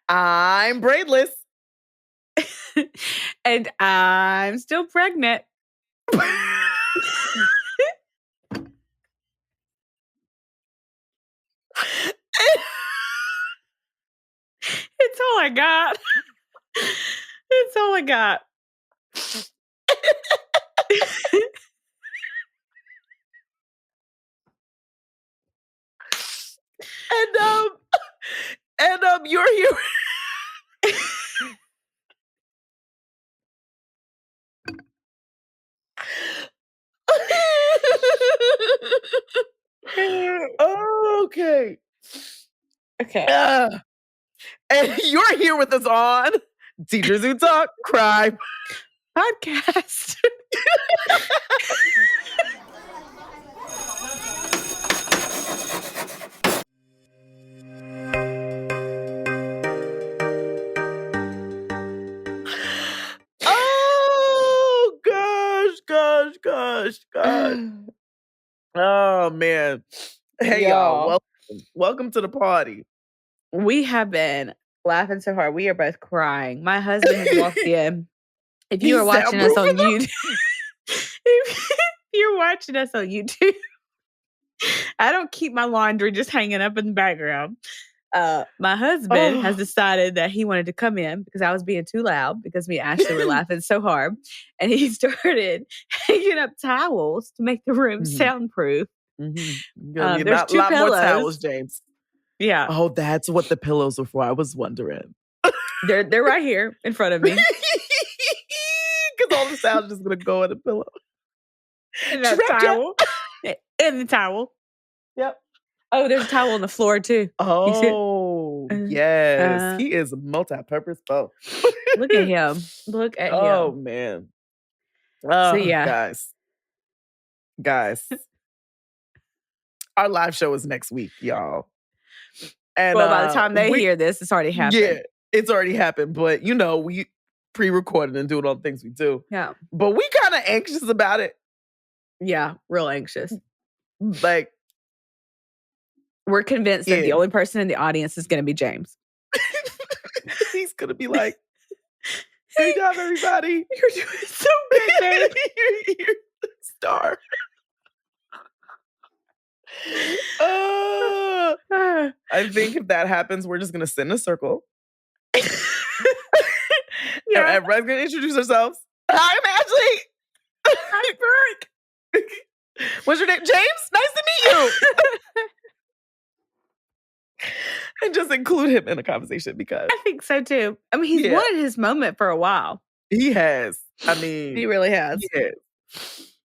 I'm braidless. And I'm still pregnant. It's all I got. It's all I got. And you're here. Okay. And you're here with us on Teachers Who Talk Crime Podcast. Oh, gosh. Oh, man. Hey, y'all. Welcome to the party. We have been laughing so hard. We are both crying. My husband has walked in. If you are watching us on YouTube, if you're watching us on YouTube, I don't keep my laundry just hanging up in the background. My husband has decided that he wanted to come in because I was being too loud because me and Ashley were laughing so hard. And he started hanging up towels to make the room soundproof. There's a lot more towels, James. Yeah. Oh, that's what the pillows are for. I was wondering. They're right here in front of me. Because all the sound is just going to go in the pillow. And that towel. And the towel. Yep. Oh, there's a towel on the floor too. Oh, yes. He is multi-purpose both. Look at him. Look at him. Oh, man. Oh, so, yeah. Guys. Our live show is next week, y'all. And well, by the time they hear this, it's already happened. Yeah, it's already happened. But, we pre-recorded and doing all the things we do. Yeah. But we kind of anxious about it. Yeah, real anxious. Like, we're convinced that the only person in the audience is going to be James. He's going to be like, hey, job, everybody. You're doing so good, James. You're a star. I think if that happens, we're just going to sit in a circle. And everybody's going to introduce ourselves. Hi, I'm Ashley. Hi, Brooke. What's your name? James? Nice to meet you. And just include him in the conversation because I think so too. I mean, he's wanted his moment for a while. He has. I mean, he really has.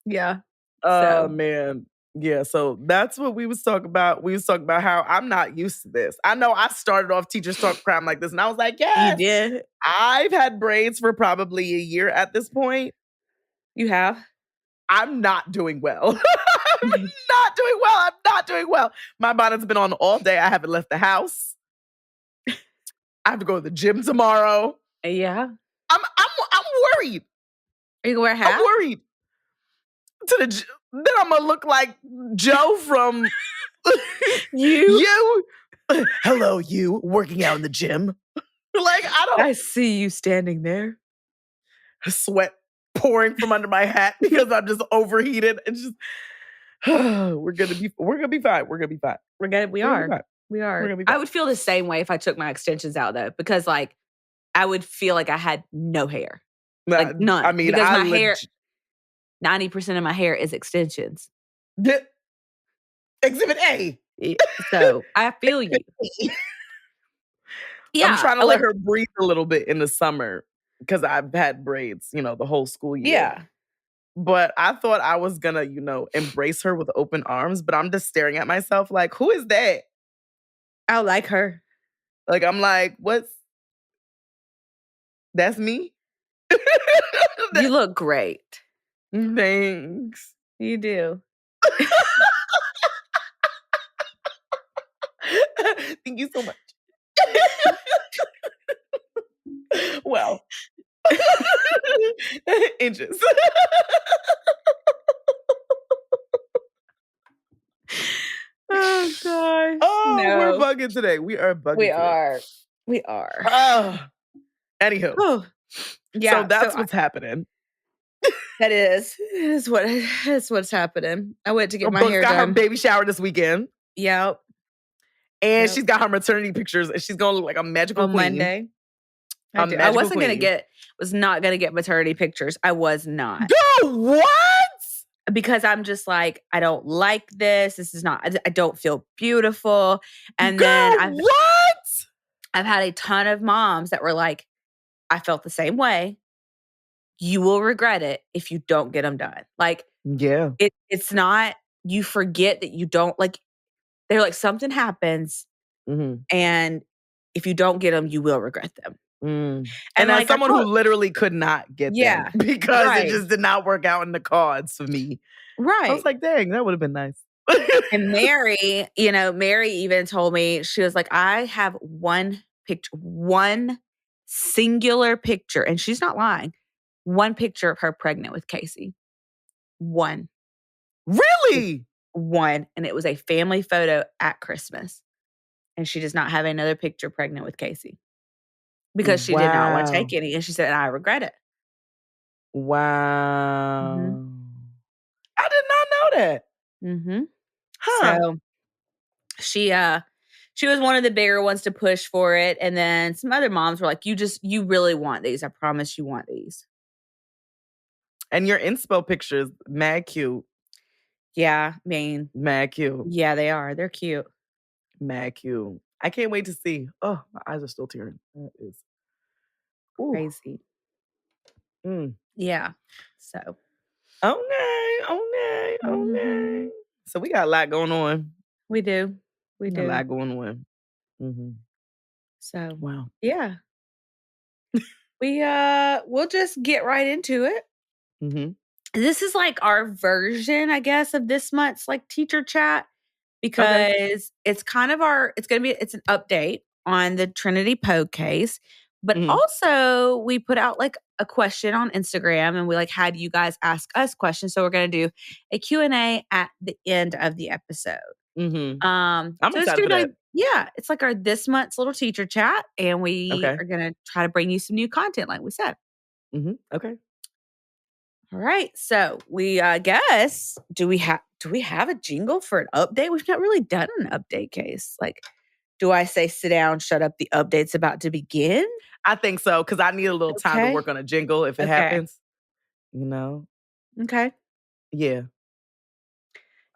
Yeah. Oh, man. Yeah, so that's what we was talking about. We was talking about how I'm not used to this. I know I started off Teachers Talk Crime like this, and I was like, yes. You did? I've had braids for probably a year at this point. You have? I'm not doing well. I'm not doing well. My bonnet's been on all day. I haven't left the house. I have to go to the gym tomorrow. Yeah. I'm worried. Are you gonna wear a hat? I'm worried. Then I'm gonna look like Joe from you. Hello, you working out in the gym. Like, I see you standing there. Sweat pouring from under my hat because I'm just overheated. And just we're gonna be fine. We are. I would feel the same way if I took my extensions out though, because like I would feel like I had no hair. Like none. I mean, because my hair 90% of my hair is extensions. Exhibit A. So I feel you. Yeah, I'm trying to let her breathe a little bit in the summer because I've had braids, the whole school year. Yeah. But I thought I was gonna, embrace her with open arms, but I'm just staring at myself like, who is that? I like her. Like, I'm like, that's me? You look great. Thanks. You do. Thank you so much. Well, inches. Oh, gosh. Oh, no. We're bugging today. We are bugging. We are. We are. Anywho. Oh, yeah. So that's what's happening. That is what's happening. I went to get my hair got done. her baby shower this weekend. Yep. And she's got her maternity pictures, and she's gonna look like a magical on queen. Monday. I was not gonna get maternity pictures. I was not. Girl, what? Because I'm just like, I don't like this. This is not, I don't feel beautiful. And then I've had a ton of moms that were like, I felt the same way. You will regret it if you don't get them done. Like, yeah, it's not, you forget that you don't, like, they're like, something happens. And if you don't get them, you will regret them. And as like, someone who literally could not get them because it just did not work out in the cards for me. Right. I was like, dang, that would have been nice. And Mary, Mary even told me, she was like, I have one picture, one singular picture, and she's not lying. One picture of her pregnant with Casey. One. Really? One. And it was a family photo at Christmas. And she does not have another picture pregnant with Casey. Because she did not want to take any. And she said, I regret it. Wow. I did not know that. Huh. So she was one of the bigger ones to push for it. And then some other moms were like, you really want these. I promise you want these. And your inspo pictures, mad cute. Yeah, I mean. Mad cute. Yeah, they are. They're cute. Mad cute. I can't wait to see. Oh, my eyes are still tearing. That is crazy. Yeah. So. Okay. So we got a lot going on. We do. We do. A lot going on. So. Wow. Yeah. We'll just get right into it. This is like our version, I guess, of this month's like teacher chat because it's kind of it's an update on the Trinity Pogue case. But also we put out like a question on Instagram and we like had you guys ask us questions. So we're going to do a Q&A at the end of the episode. I'm excited for that. Yeah, it's like our this month's little teacher chat and we are going to try to bring you some new content like we said. Okay. All right. So we guess, do we have a jingle for an update? We've not really done an update case. Like, do I say sit down, shut up, the update's about to begin? I think so, because I need a little time to work on a jingle if it happens. Okay. Yeah.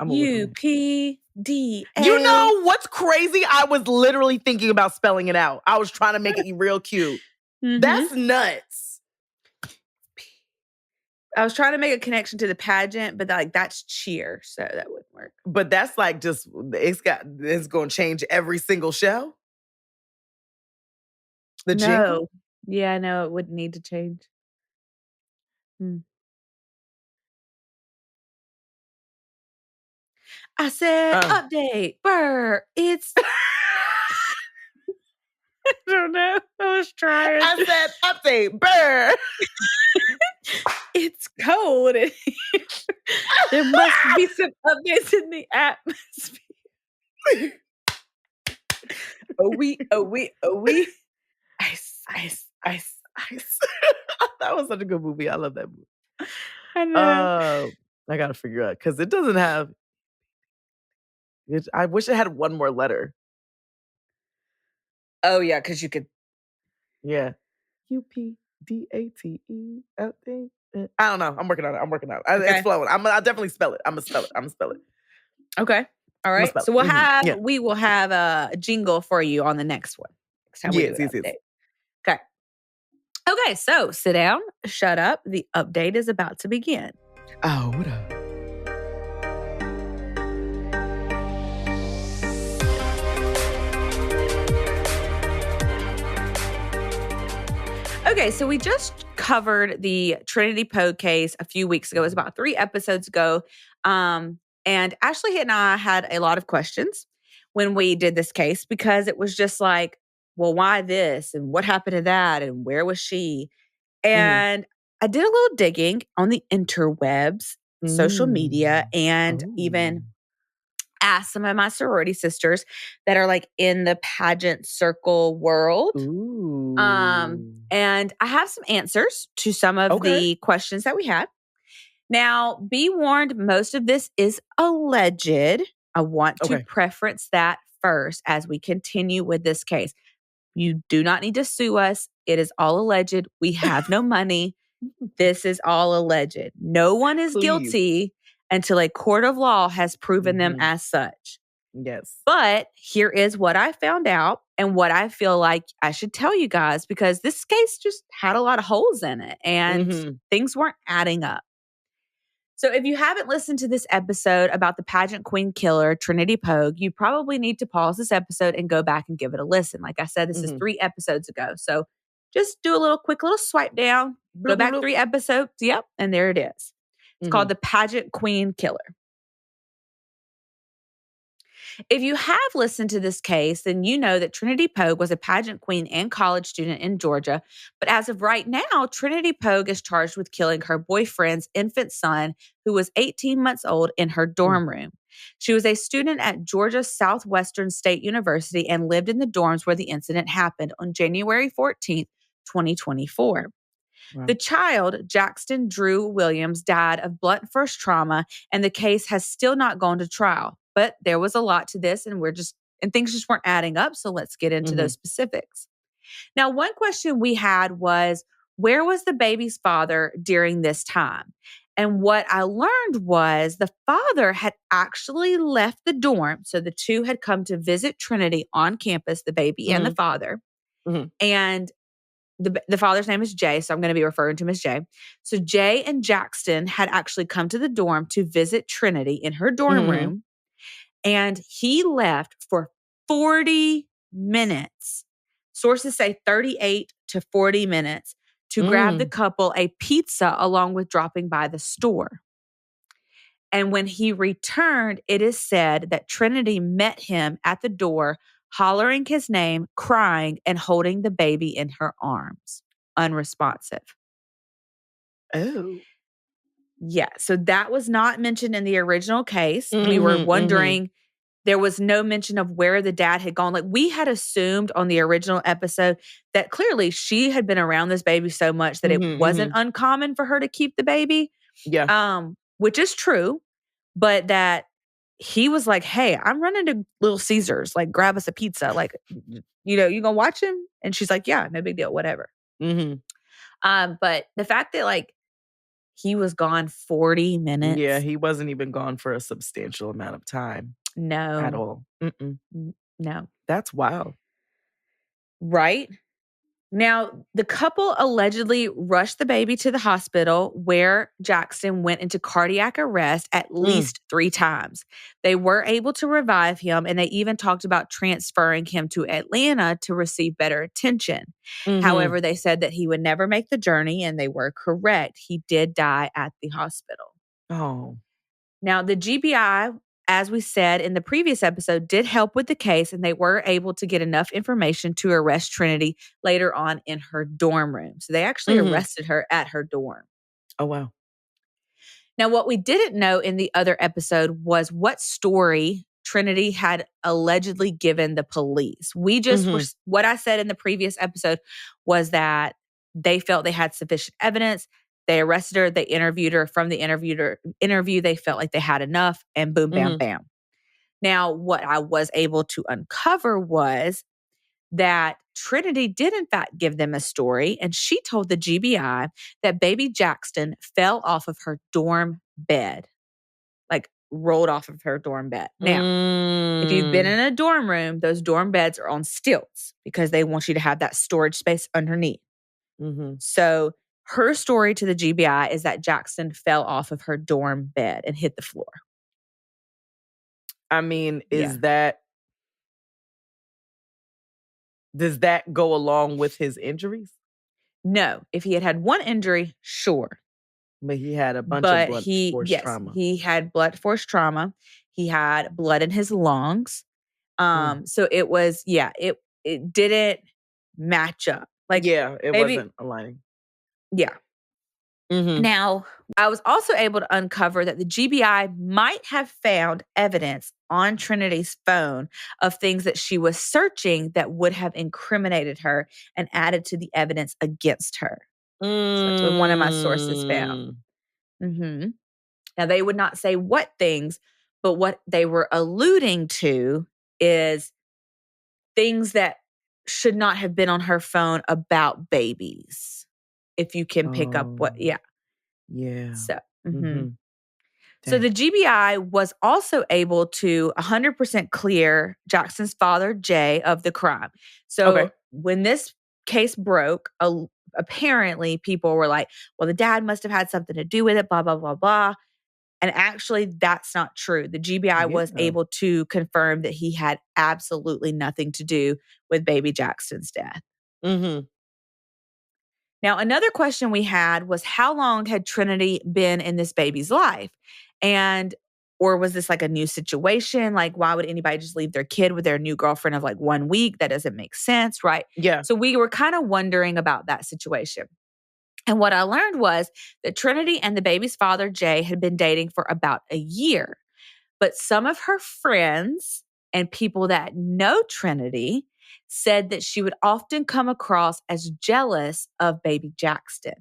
UPDA. You know what's crazy? I was literally thinking about spelling it out. I was trying to make it real cute. That's nuts. I was trying to make a connection to the pageant, but that's cheer, so that wouldn't work. But that's like just it's going to change every single show. The jingle? Yeah, no, it wouldn't need to change. I said update. Burr. It's I don't know. I was trying. I said update. Burr. It's cold. There must be some updates in the atmosphere. Oh we. Ice. That was such a good movie. I love that movie. I know. I gotta figure out because it doesn't have. I wish it had one more letter. Oh yeah, because you could. Yeah. UPDATE update. I don't know. I'm working on it. It's flowing. I'll definitely spell it. I'm gonna spell it. Okay. All right. So we will have a jingle for you on the next one. Yes. Okay. Okay. So sit down, shut up. The update is about to begin. Oh, what up? Okay, so we just covered the Trinity Pogue case a few weeks ago. It was about 3 episodes ago. And Ashley and I had a lot of questions when we did this case because it was just like, well, why this? And what happened to that? And where was she? And I did a little digging on the interwebs, social media, and even asked some of my sorority sisters that are like in the pageant circle world. Ooh. And I have some answers to some of the questions that we had. Now, be warned, most of this is alleged. I want to preference that first as we continue with this case. You do not need to sue us. It is all alleged. We have no money. This is all alleged. No one is guilty until a court of law has proven them as such. Yes. But here is what I found out and what I feel like I should tell you guys, because this case just had a lot of holes in it and things weren't adding up. So if you haven't listened to this episode about the pageant queen killer, Trinity Pogue, you probably need to pause this episode and go back and give it a listen. Like I said, this is 3 episodes ago. So just do a quick little swipe down, go back 3 episodes. Yep. And there it is. It's called the pageant queen killer. If you have listened to this case, then you know that Trinity Pogue was a pageant queen and college student in Georgia. But as of right now, Trinity Pogue is charged with killing her boyfriend's infant son, who was 18 months old, in her dorm room. She was a student at Georgia Southwestern State University and lived in the dorms where the incident happened on January 14th, 2024. Wow. The child, Jaxton Drew Williams, died of blunt force trauma, and the case has still not gone to trial. But there was a lot to this, and things just weren't adding up. So let's get into those specifics. Now, one question we had was, where was the baby's father during this time? And what I learned was the father had actually left the dorm. So the two had come to visit Trinity on campus, the baby and the father. And the father's name is Jay, so I'm going to be referring to him as Jay. So Jay and Jaxton had actually come to the dorm to visit Trinity in her dorm room. And he left for 40 minutes. Sources say 38 to 40 minutes to grab the couple a pizza along with dropping by the store. And when he returned, it is said that Trinity met him at the door, hollering his name, crying, and holding the baby in her arms, unresponsive. Oh. Yeah, so that was not mentioned in the original case. We were wondering, there was no mention of where the dad had gone. Like, we had assumed on the original episode that clearly she had been around this baby so much that it wasn't uncommon for her to keep the baby. Yeah. Which is true, but that he was like, hey, I'm running to Little Caesars, like, grab us a pizza. Like, you gonna watch him? And she's like, yeah, no big deal, whatever. But the fact that, like, he was gone 40 minutes. Yeah, he wasn't even gone for a substantial amount of time. No. At all. No. That's wild. Right? Now, the couple allegedly rushed the baby to the hospital where Jaxton went into cardiac arrest at least 3 times. They were able to revive him, and they even talked about transferring him to Atlanta to receive better attention. However, they said that he would never make the journey, and they were correct. He did die at the hospital. Oh. Now, the GBI, as we said in the previous episode, did help with the case, and they were able to get enough information to arrest Trinity later on in her dorm room. So they actually arrested her at her dorm. Oh, wow. Now, what we didn't know in the other episode was what story Trinity had allegedly given the police. We just what I said in the previous episode was that they felt they had sufficient evidence. They arrested her. They interviewed her. From the interview, they felt like they had enough, and boom, bam, bam. Now, what I was able to uncover was that Trinity did, in fact, give them a story, and she told the GBI that baby Jaxton fell off of her dorm bed, like rolled off of her dorm bed. Now, if you've been in a dorm room, those dorm beds are on stilts because they want you to have that storage space underneath. So her story to the GBI is that Jaxton fell off of her dorm bed and hit the floor. I mean, does that go along with his injuries? No. If he had had one injury, sure. But he had a bunch of blunt force trauma. He had blunt force trauma. He had blood in his lungs. So it was, it didn't match up. Like, it wasn't aligning. Yeah. Now, I was also able to uncover that the GBI might have found evidence on Trinity's phone of things that she was searching that would have incriminated her and added to the evidence against her. So that's what one of my sources found. Now, they would not say what things, but what they were alluding to is things that should not have been on her phone about babies. If you can pick up what, Yeah. So, so the GBI was also able to 100% clear Jackson's father, Jay, of the crime. So when this case broke, apparently people were like, well, the dad must have had something to do with it, blah, blah, blah, blah. And actually, that's not true. The GBI was able to confirm that he had absolutely nothing to do with baby Jackson's death. Now, another question we had was how long had Trinity been in this baby's life? Or was this like a new situation? Like, why would anybody just leave their kid with their new girlfriend of like 1 week? That doesn't make sense, right? Yeah. So we were kind of wondering about that situation. And what I learned was that Trinity and the baby's father, Jay, had been dating for about a year. But some of her friends and people that know Trinity said that she would often come across as jealous of baby Jaxton.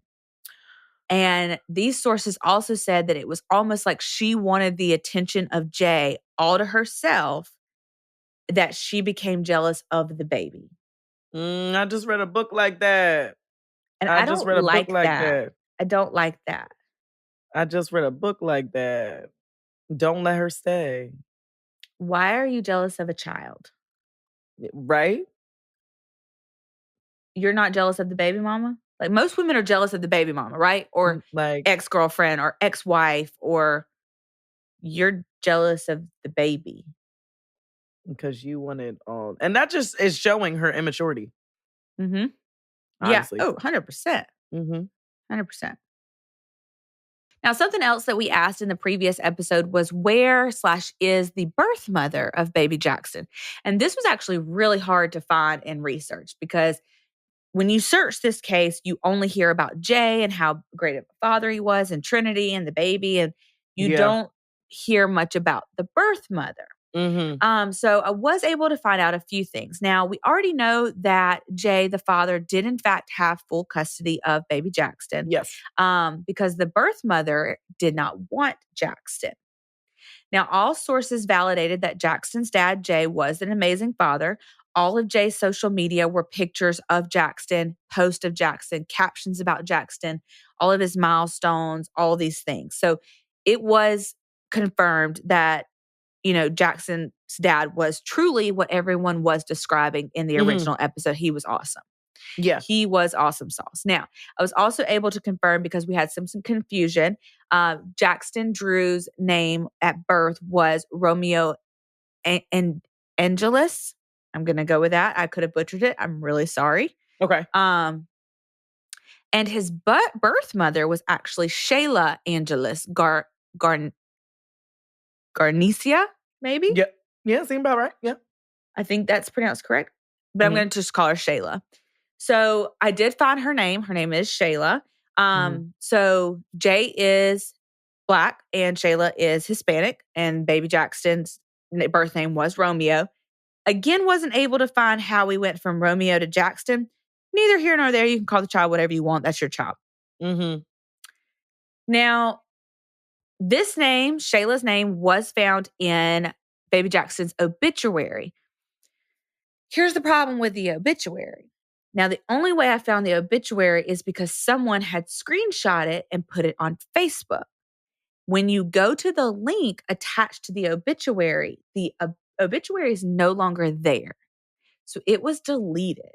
And these sources also said that it was almost like she wanted the attention of Jay all to herself, that she became jealous of the baby. I just read a book like that. And I just don't like that. I don't like that. I just read a book like that. Don't let her stay. Why are you jealous of a child? Right? You're not jealous of the baby mama? Like most women are jealous of the baby mama, right? Or like ex-girlfriend or ex-wife, or you're jealous of the baby. Because you wanted all. And that just is showing her immaturity. Honestly. Yeah. Oh, 100%. 100%. Now, something else that we asked in the previous episode was where/is the birth mother of baby Jaxton? And this was actually really hard to find in research because when you search this case, you only hear about Jay and how great of a father he was and Trinity and the baby, and you don't hear much about the birth mother. So I was able to find out a few things. Now, we already know that Jay, the father, did in fact have full custody of baby Jaxton. Yes. Because the birth mother did not want Jaxton. Now, all sources validated that Jaxton's dad, Jay, was an amazing father. All of Jay's social media were pictures of Jaxton, posts of Jaxton, captions about Jaxton, all of his milestones, all these things. So it was confirmed that, Jackson's dad was truly what everyone was describing in the original episode. He was awesome. Yeah. He was awesome sauce. Now, I was also able to confirm because we had some confusion. Jaxton Drew's name at birth was Romeo and Angelus. I'm going to go with that. I could have butchered it. I'm really sorry. Okay. And his birth mother was actually Shayla Angelus Garnesia, maybe? Yeah. Yeah, seemed about right. Yeah. I think that's pronounced correct. But I'm going to just call her Shayla. So I did find her name. Her name is Shayla. So Jay is Black and Shayla is Hispanic. And baby Jaxton's birth name was Romeo. Again, wasn't able to find how we went from Romeo to Jaxton. Neither here nor there. You can call the child whatever you want. That's your child. Now, this name, Shayla's name, was found in baby Jaxton's obituary. Here's the problem with the obituary. Now, the only way I found the obituary is because someone had screenshot it and put it on Facebook. When you go to the link attached to the obituary is no longer there. So it was deleted.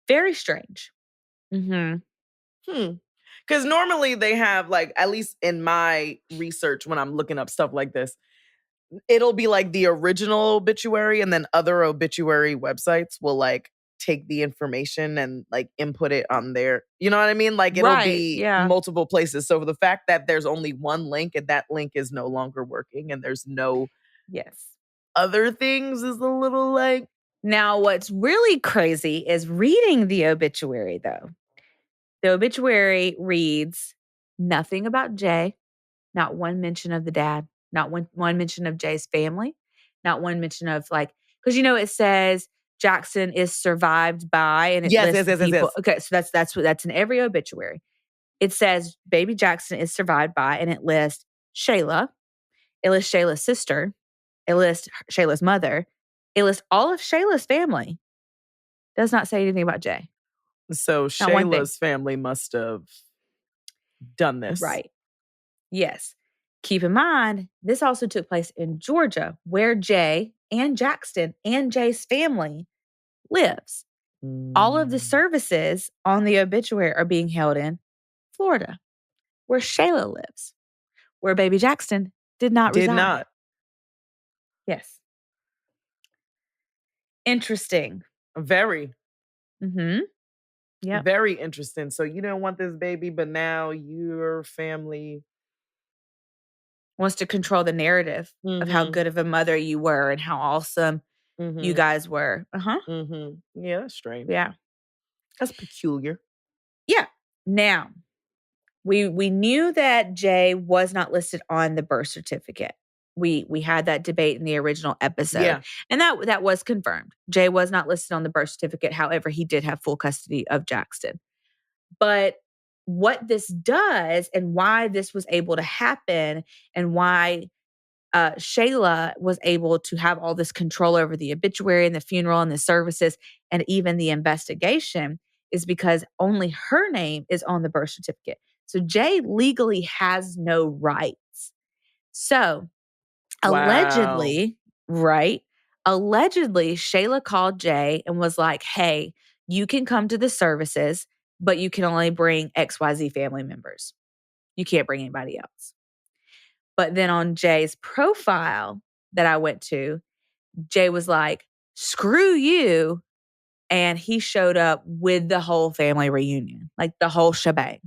Very strange. Because normally they have, like, at least in my research when I'm looking up stuff like this, it'll be like the original obituary, and then other obituary websites will like take the information and like input it on their, you know what I mean? Like it'll be multiple places. So the fact that there's only one link and that link is no longer working and there's no other things is a little like. Now, what's really crazy is reading the obituary though. The obituary reads nothing about Jay, not one mention of the dad, not one mention of Jay's family, not one mention of because it says Jaxton is survived by, and it lists the people. Yes. Okay, so that's in every obituary. It says baby Jaxton is survived by, and it lists Shayla. It lists Shayla's sister. It lists Shayla's mother. It lists all of Shayla's family. Does not say anything about Jay. So Shayla's family must have done this. Right. Yes. Keep in mind, this also took place in Georgia, where Jay and Jaxton and Jay's family lives. All of the services on the obituary are being held in Florida, where Shayla lives, where baby Jaxton did not reside. Yes. Interesting. Very. Mm-hmm. Yeah. Very interesting. So you didn't want this baby, but now your family wants to control the narrative of how good of a mother you were and how awesome you guys were. Yeah, that's strange. Yeah. That's peculiar. Yeah. Now, we knew that Jay was not listed on the birth certificate. We had that debate in the original episode. Yeah. And that was confirmed. Jay was not listed on the birth certificate. However, he did have full custody of Jaxton. But what this does and why this was able to happen and why Shayla was able to have all this control over the obituary and the funeral and the services and even the investigation is because only her name is on the birth certificate. So Jay legally has no rights. So allegedly, Shayla called Jay and was like, hey, you can come to the services, but you can only bring XYZ family members. You can't bring anybody else. But then on Jay's profile that I went to, Jay was like, screw you. And he showed up with the whole family reunion, like the whole shebang.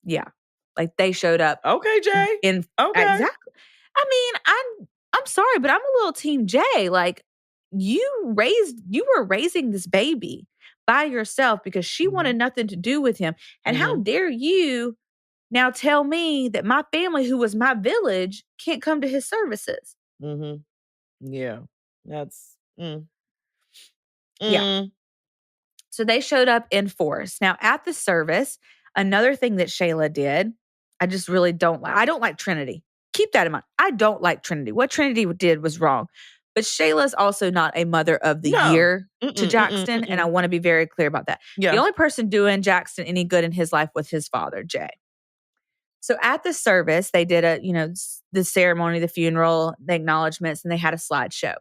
Yeah. Like they showed up. Okay, Jay. Okay. Exactly. I mean, I'm sorry, but I'm a little team Jay. Like you were raising this baby by yourself because she wanted nothing to do with him. And how dare you now tell me that my family, who was my village, can't come to his services? Yeah. That's... Yeah. So they showed up in force. Now at the service, another thing that Shayla did, I just really don't like. I don't like Trinity. Keep that in mind. I don't like Trinity. What Trinity did was wrong. But Shayla's also not a mother of the year to Jaxton. And I want to be very clear about that. Yeah. The only person doing Jaxton any good in his life was his father, Jay. So at the service, they did the ceremony, the funeral, the acknowledgments, and they had a slideshow.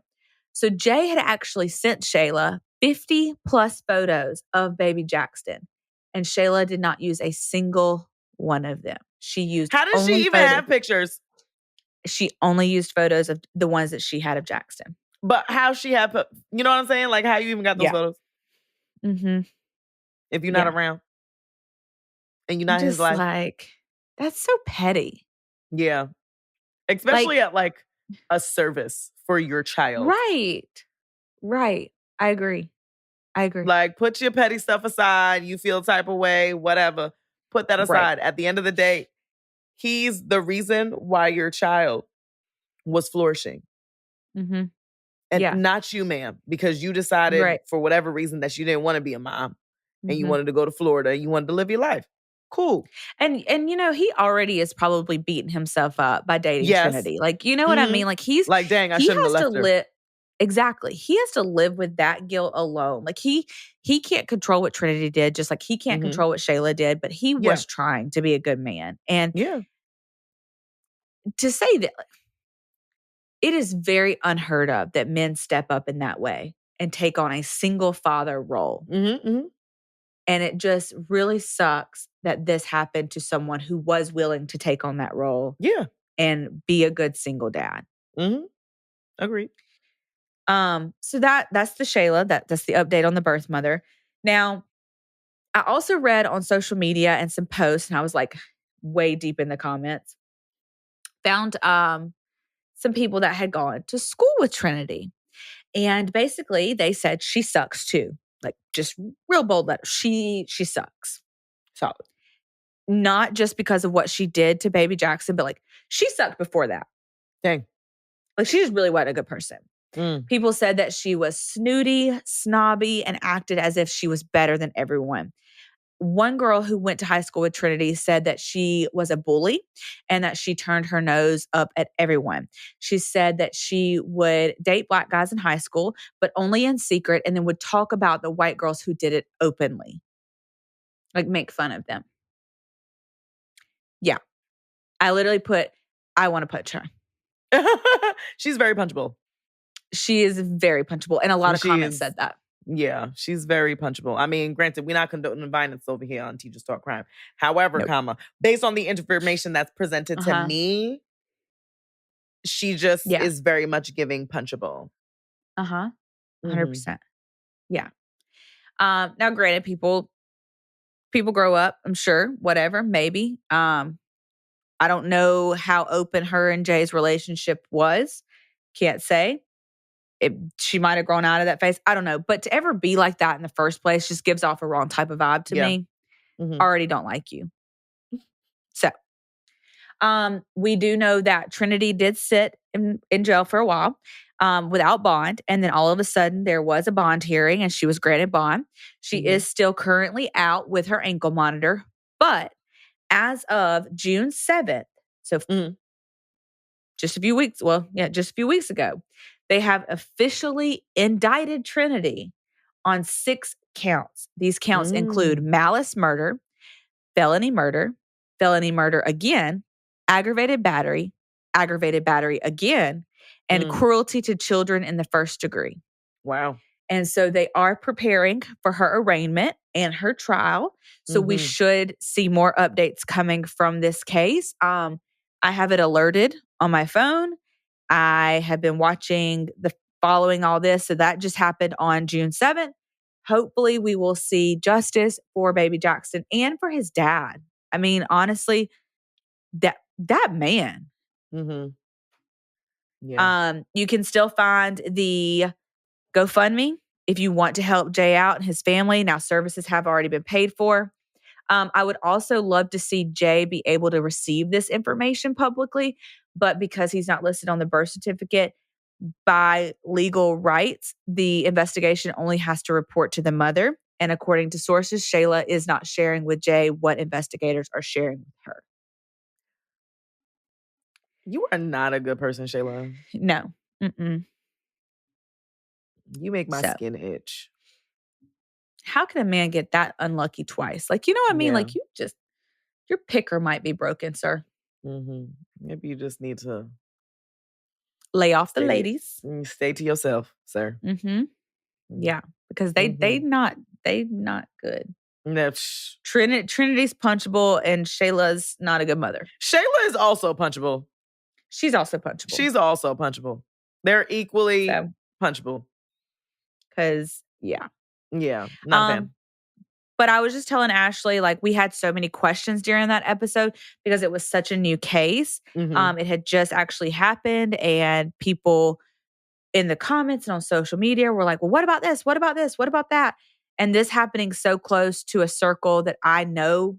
So Jay had actually sent Shayla 50 plus photos of baby Jaxton. And Shayla did not use a single one of them. She used How does she even have pictures? She only used photos of the ones that she had of Jaxton. But how she had, you know what I'm saying? Like how you even got those photos? If you're not around. And you're not in his life. Like, that's so petty. Yeah. Especially at like a service for your child. Right. I agree. Like put your petty stuff aside. You feel type of way, whatever. Put that aside. At the end of the day, he's the reason why your child was flourishing. And not you, ma'am, because you decided for whatever reason that you didn't want to be a mom and you wanted to go to Florida. You wanted to live your life. Cool. And he already is probably beating himself up by dating Trinity. Like, you know what I mean? Like he's like, dang, I shouldn't have left her. Exactly. He has to live with that guilt alone. Like he can't control what Trinity did, just like he can't control what Shayla did, but he was trying to be a good man. And to say that it is very unheard of that men step up in that way and take on a single father role. And it just really sucks that this happened to someone who was willing to take on that role. And be a good single dad. Agreed. So that's the Shayla. That's the update on the birth mother. Now, I also read on social media and some posts, and I was like way deep in the comments. Found some people that had gone to school with Trinity. And basically they said she sucks too. Like just real bold letter. She sucks. Solid. Not just because of what she did to baby Jaxton, but like she sucked before that. Dang. Like she just really wasn't a good person. People said that she was snooty, snobby, and acted as if she was better than everyone. One girl who went to high school with Trinity said that she was a bully and that she turned her nose up at everyone. She said that she would date black guys in high school, but only in secret, and then would talk about the white girls who did it openly. Like make fun of them. Yeah. I literally I want to punch her. She's very punchable. She is very punchable. And a lot of comments said that. Yeah, she's very punchable. I mean, granted, we're not condoning violence over here on Teachers Talk Crime. However, based on the information that's presented to me, she just is very much giving punchable. 100%. Yeah. Now, granted, people grow up, I'm sure, whatever, maybe. I don't know how open her and Jay's relationship was. Can't say. She might have grown out of that phase. I don't know. But to ever be like that in the first place just gives off a wrong type of vibe to me. Already don't like you. So, we do know that Trinity did sit in jail for a while without bond. And then all of a sudden there was a bond hearing and she was granted bond. She is still currently out with her ankle monitor. But as of June 7th, so just a few weeks ago, they have officially indicted Trinity on 6 counts. These counts include malice murder, felony murder again, aggravated battery again, and cruelty to children in the first degree. Wow. And so they are preparing for her arraignment and her trial. So we should see more updates coming from this case. I have it alerted on my phone. I have been following all this. So that just happened on June 7th. Hopefully we will see justice for baby Jaxton and for his dad. I mean, honestly, that man. Yeah. You can still find the GoFundMe if you want to help Jay out and his family. Now, services have already been paid for. I would also love to see Jay be able to receive this information publicly, but because he's not listed on the birth certificate, by legal rights, the investigation only has to report to the mother. And according to sources, Shayla is not sharing with Jay what investigators are sharing with her. You are not a good person, Shayla. No. You make my skin itch. How can a man get that unlucky twice? Like, you know what I mean? Yeah. Like your picker might be broken, sir. Maybe you just need to lay off the ladies. Stay to yourself, sir. Yeah, because they not good. No. Trinity's punchable and Shayla's not a good mother. Shayla is also punchable. She's also punchable. They're equally punchable. Because yeah, not a fan. But I was just telling Ashley, like, we had so many questions during that episode because it was such a new case. It had just actually happened, and people in the comments and on social media were like, well, what about this? What about this? What about that? And this happening so close to a circle that I know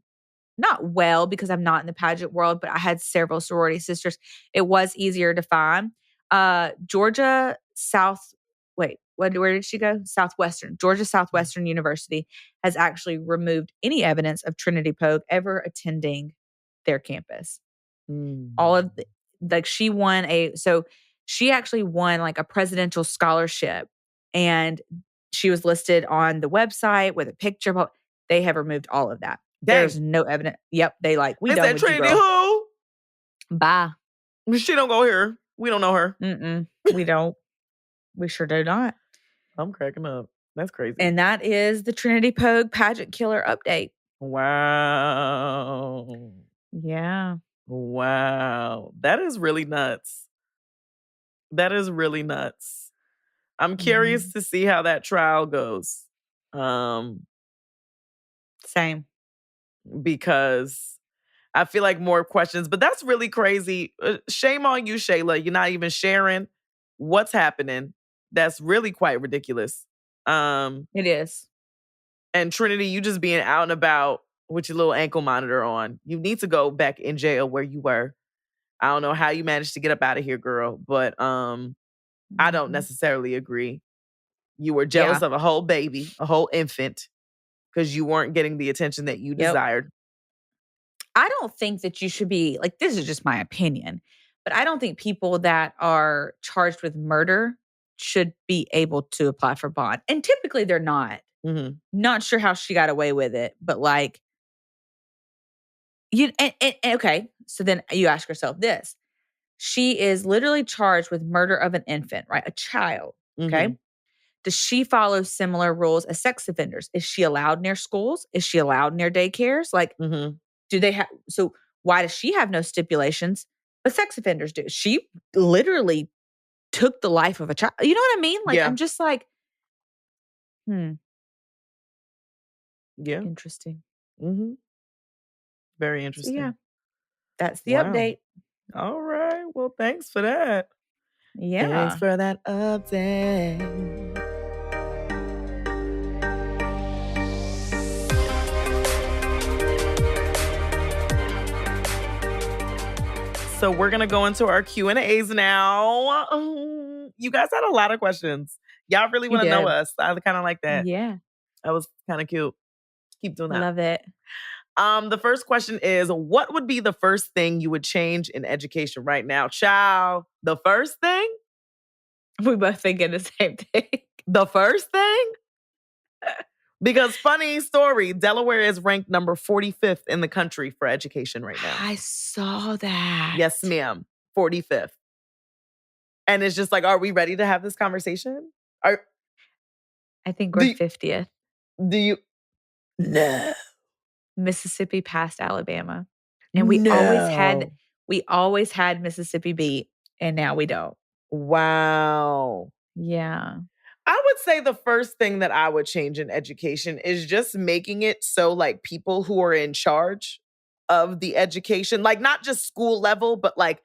not well because I'm not in the pageant world, but I had several sorority sisters. It was easier to find. Georgia where did she go? Georgia Southwestern University has actually removed any evidence of Trinity Pogue ever attending their campus. All of she actually won like a presidential scholarship, and she was listed on the website with a picture, but they have removed all of that. Dang. There's no evidence. Yep. They done with Trinity you, girl. who? Bye. She don't go here. We don't know her. We don't. We sure do not. I'm cracking up. That's crazy. And that is the Trinity Pogue pageant killer update. Wow. Yeah. Wow. That is really nuts. I'm curious to see how that trial goes. Same. Because I feel like more questions, but that's really crazy. Shame on you, Shayla. You're not even sharing what's happening. That's really quite ridiculous. It is. And Trinity, you just being out and about with your little ankle monitor on. You need to go back in jail where you were. I don't know how you managed to get up out of here, girl, but I don't necessarily agree. You were jealous of a whole baby, a whole infant, because you weren't getting the attention that you desired. I don't think that you should be, like, this is just my opinion, but I don't think people that are charged with murder should be able to apply for bond. And typically they're not. Mm-hmm. Not sure how she got away with it, but like, okay, so then you ask yourself this. She is literally charged with murder of an infant, right? A child, okay? Mm-hmm. Does she follow similar rules as sex offenders? Is she allowed near schools? Is she allowed near daycares? Like, do they have, so why does she have no stipulations, but sex offenders do? She literally took the life of a child. You know what I mean? Like, I'm just like, Yeah. Interesting. Mm-hmm. Very interesting. So, yeah. That's the update. All right. Well, thanks for that. Yeah. Thanks for that update. So we're going to go into our Q&As now. You guys had a lot of questions. Y'all really want to know us. I kind of like that. Yeah. That was kind of cute. Keep doing that. Love it. The first question is, what would be the first thing you would change in education right now? Child, the first thing? We both thinking the same thing. The first thing? Because funny story, Delaware is ranked number 45th in the country for education right now. I saw that. Yes, ma'am. 45th. And it's just like, are we ready to have this conversation? I think we're 50th. Do you? No. Mississippi passed Alabama. And we always had Mississippi beat, and now we don't. Wow. Yeah. I would say the first thing that I would change in education is just making it so like people who are in charge of the education, like not just school level, but like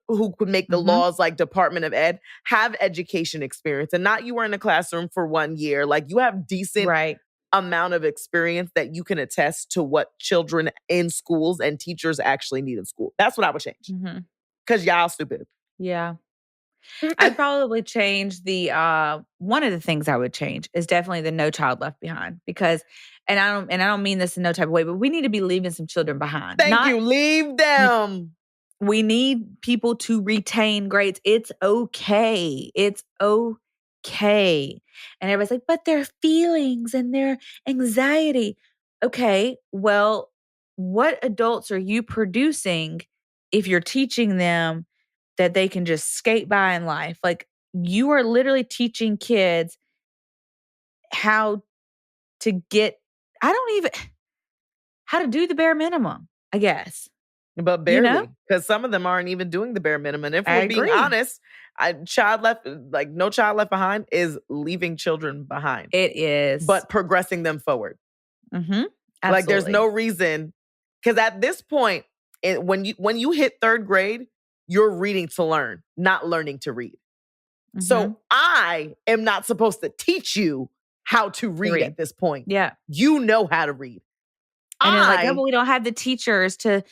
who could make the laws, like Department of Ed, have education experience. And not you were in a classroom for 1 year. Like you have decent amount of experience that you can attest to what children in schools and teachers actually need in school. That's what I would change. Because y'all stupid. Yeah. I'd probably change the one of the things I would change is definitely the No Child Left Behind, because and I don't mean this in no type of way, but we need to be leaving some children behind. Thank you. Leave them. We need people to retain grades. It's okay. It's okay. And everybody's like, but their feelings and their anxiety. Okay, well, what adults are you producing if you're teaching them that they can just skate by in life? Like, you are literally teaching kids how to get, how to do the bare minimum, I guess. But barely, because some of them aren't even doing the bare minimum. And if we're being honest, No Child Left Behind is leaving children behind. It is. But progressing them forward. Absolutely. Like there's no reason, because at this point, when you hit 3rd grade, you're reading to learn, not learning to read. So I am not supposed to teach you how to read at this point. Yeah. You know how to read. And they're like, oh, but we don't have the teachers to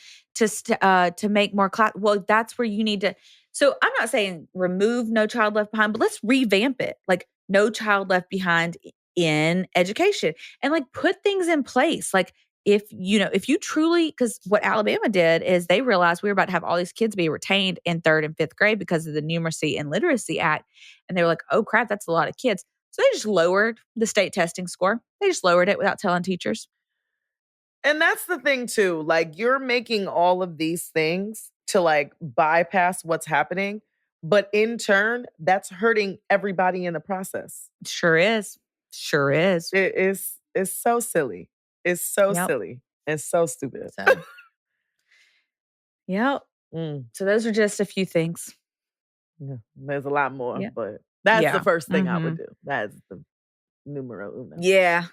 make more class. Well, that's where you need to. So I'm not saying remove No Child Left Behind, but let's revamp it. Like No Child Left Behind in education, and like put things in place. Like if you truly, because what Alabama did is they realized we were about to have all these kids be retained in 3rd and 5th grade because of the Numeracy and Literacy Act. And they were like, oh crap, that's a lot of kids. So they just lowered the state testing score. They just lowered it without telling teachers. And that's the thing too. Like you're making all of these things to like bypass what's happening. But in turn, that's hurting everybody in the process. Sure is. Sure is. It's so silly. It's so silly and so stupid. So, So those are just a few things. Yeah, there's a lot more, but that's the first thing I would do. That's the numero uno. Yeah.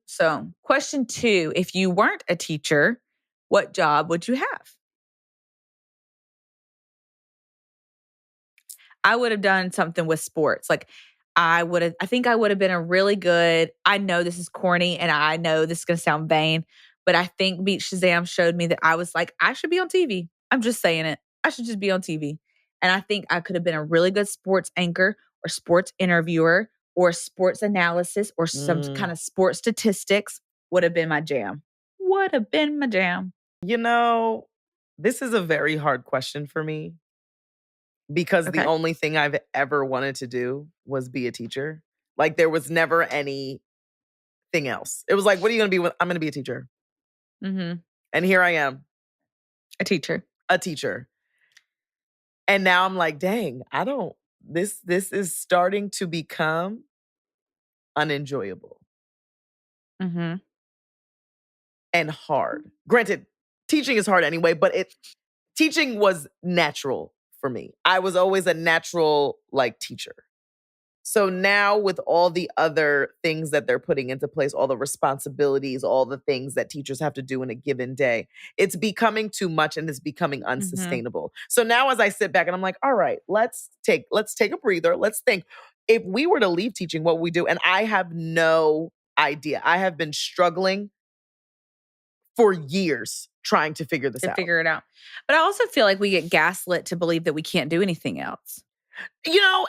So, question 2, if you weren't a teacher, what job would you have? I would have done something with sports. Like, I think I would have been a really good, I know this is corny and I know this is going to sound vain, but I think Beat Shazam showed me that I was like, I should be on TV. I'm just saying it. I should just be on TV. And I think I could have been a really good sports anchor or sports interviewer or sports analysis or some kind of sports statistics would have been my jam. Would have been my jam. You know, this is a very hard question for me because the only thing I've ever wanted to do was be a teacher. Like there was never anything else. It was like, what are you going to be? I'm going to be a teacher. Mm-hmm. And here I am. A teacher. And now I'm like, dang, this is starting to become unenjoyable. Mm-hmm. And hard. Granted, teaching is hard anyway, but teaching was natural for me. I was always a natural teacher. So now with all the other things that they're putting into place, all the responsibilities, all the things that teachers have to do in a given day, it's becoming too much and it's becoming unsustainable. So now as I sit back and I'm like, all right, let's take a breather. Let's think. If we were to leave teaching, what would we do? And I have no idea. I have been struggling for years trying to figure this out. Figure it out. But I also feel like we get gaslit to believe that we can't do anything else.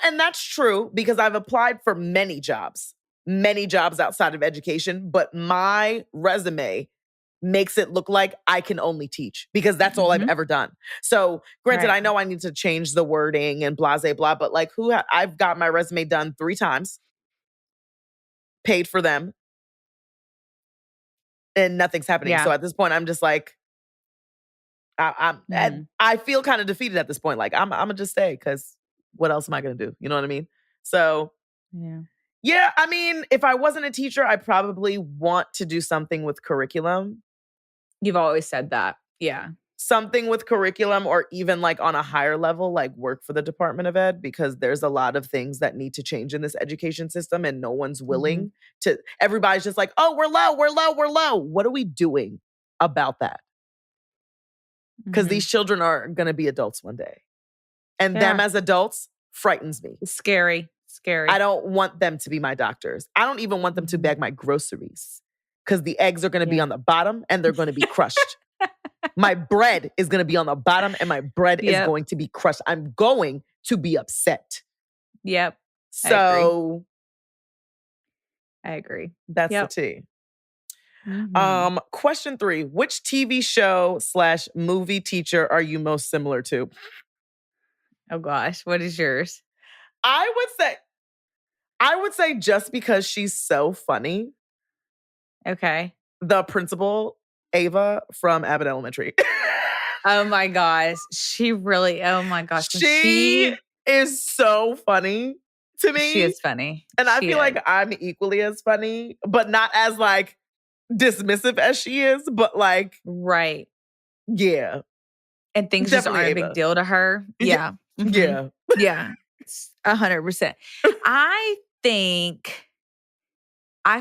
And that's true because I've applied for many jobs outside of education, but my resume makes it look like I can only teach because that's all I've ever done. So granted, I know I need to change the wording and blah, blah, blah, but I've got my resume done 3 times, paid for them, and nothing's happening. Yeah. So at this point, I'm just like, I feel kind of defeated at this point. Like I'm gonna just stay because what else am I gonna do? You know what I mean? So yeah. I mean, if I wasn't a teacher, I probably want to do something with curriculum. You've always said that. Yeah. Something with curriculum or even on a higher level, work for the Department of Ed, because there's a lot of things that need to change in this education system and no one's willing to. Everybody's just like, oh, we're low. What are we doing about that? Because these children are going to be adults one day. And them as adults frightens me. Scary. I don't want them to be my doctors. I don't even want them to bag my groceries because the eggs are going to be on the bottom and they're going to be crushed. My bread is going to be on the bottom and my bread is going to be crushed. I'm going to be upset. Yep. So I agree. That's the tea. Question 3. Which TV show / movie teacher are you most similar to? Oh gosh, what is yours? I would say just because she's so funny. Okay. The principal, Ava from Abbott Elementary. Oh my gosh. She really, oh my gosh. She is so funny to me. She is funny. And I feel like I'm equally as funny, but not as dismissive as she is, but right. Yeah. And things just aren't a big deal to her. Yeah. Yeah. Yeah. 100%. I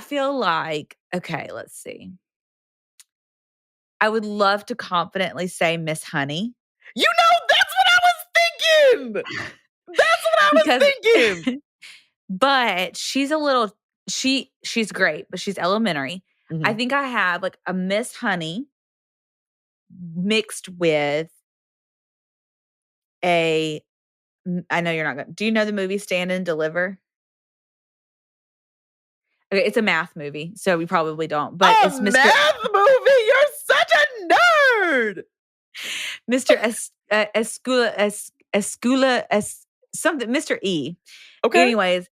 feel like, okay, let's see. I would love to confidently say Miss Honey. That's what I was thinking. But she's a little, she's great, but she's elementary. I think I have a Miss Honey mixed with I know you're not going to. Do you know the movie Stand and Deliver? Okay, it's a math movie, so we probably don't. But it's Mr. math movie? You're such a nerd! Mr. Escula, something, Mr. E. Okay. Anyways,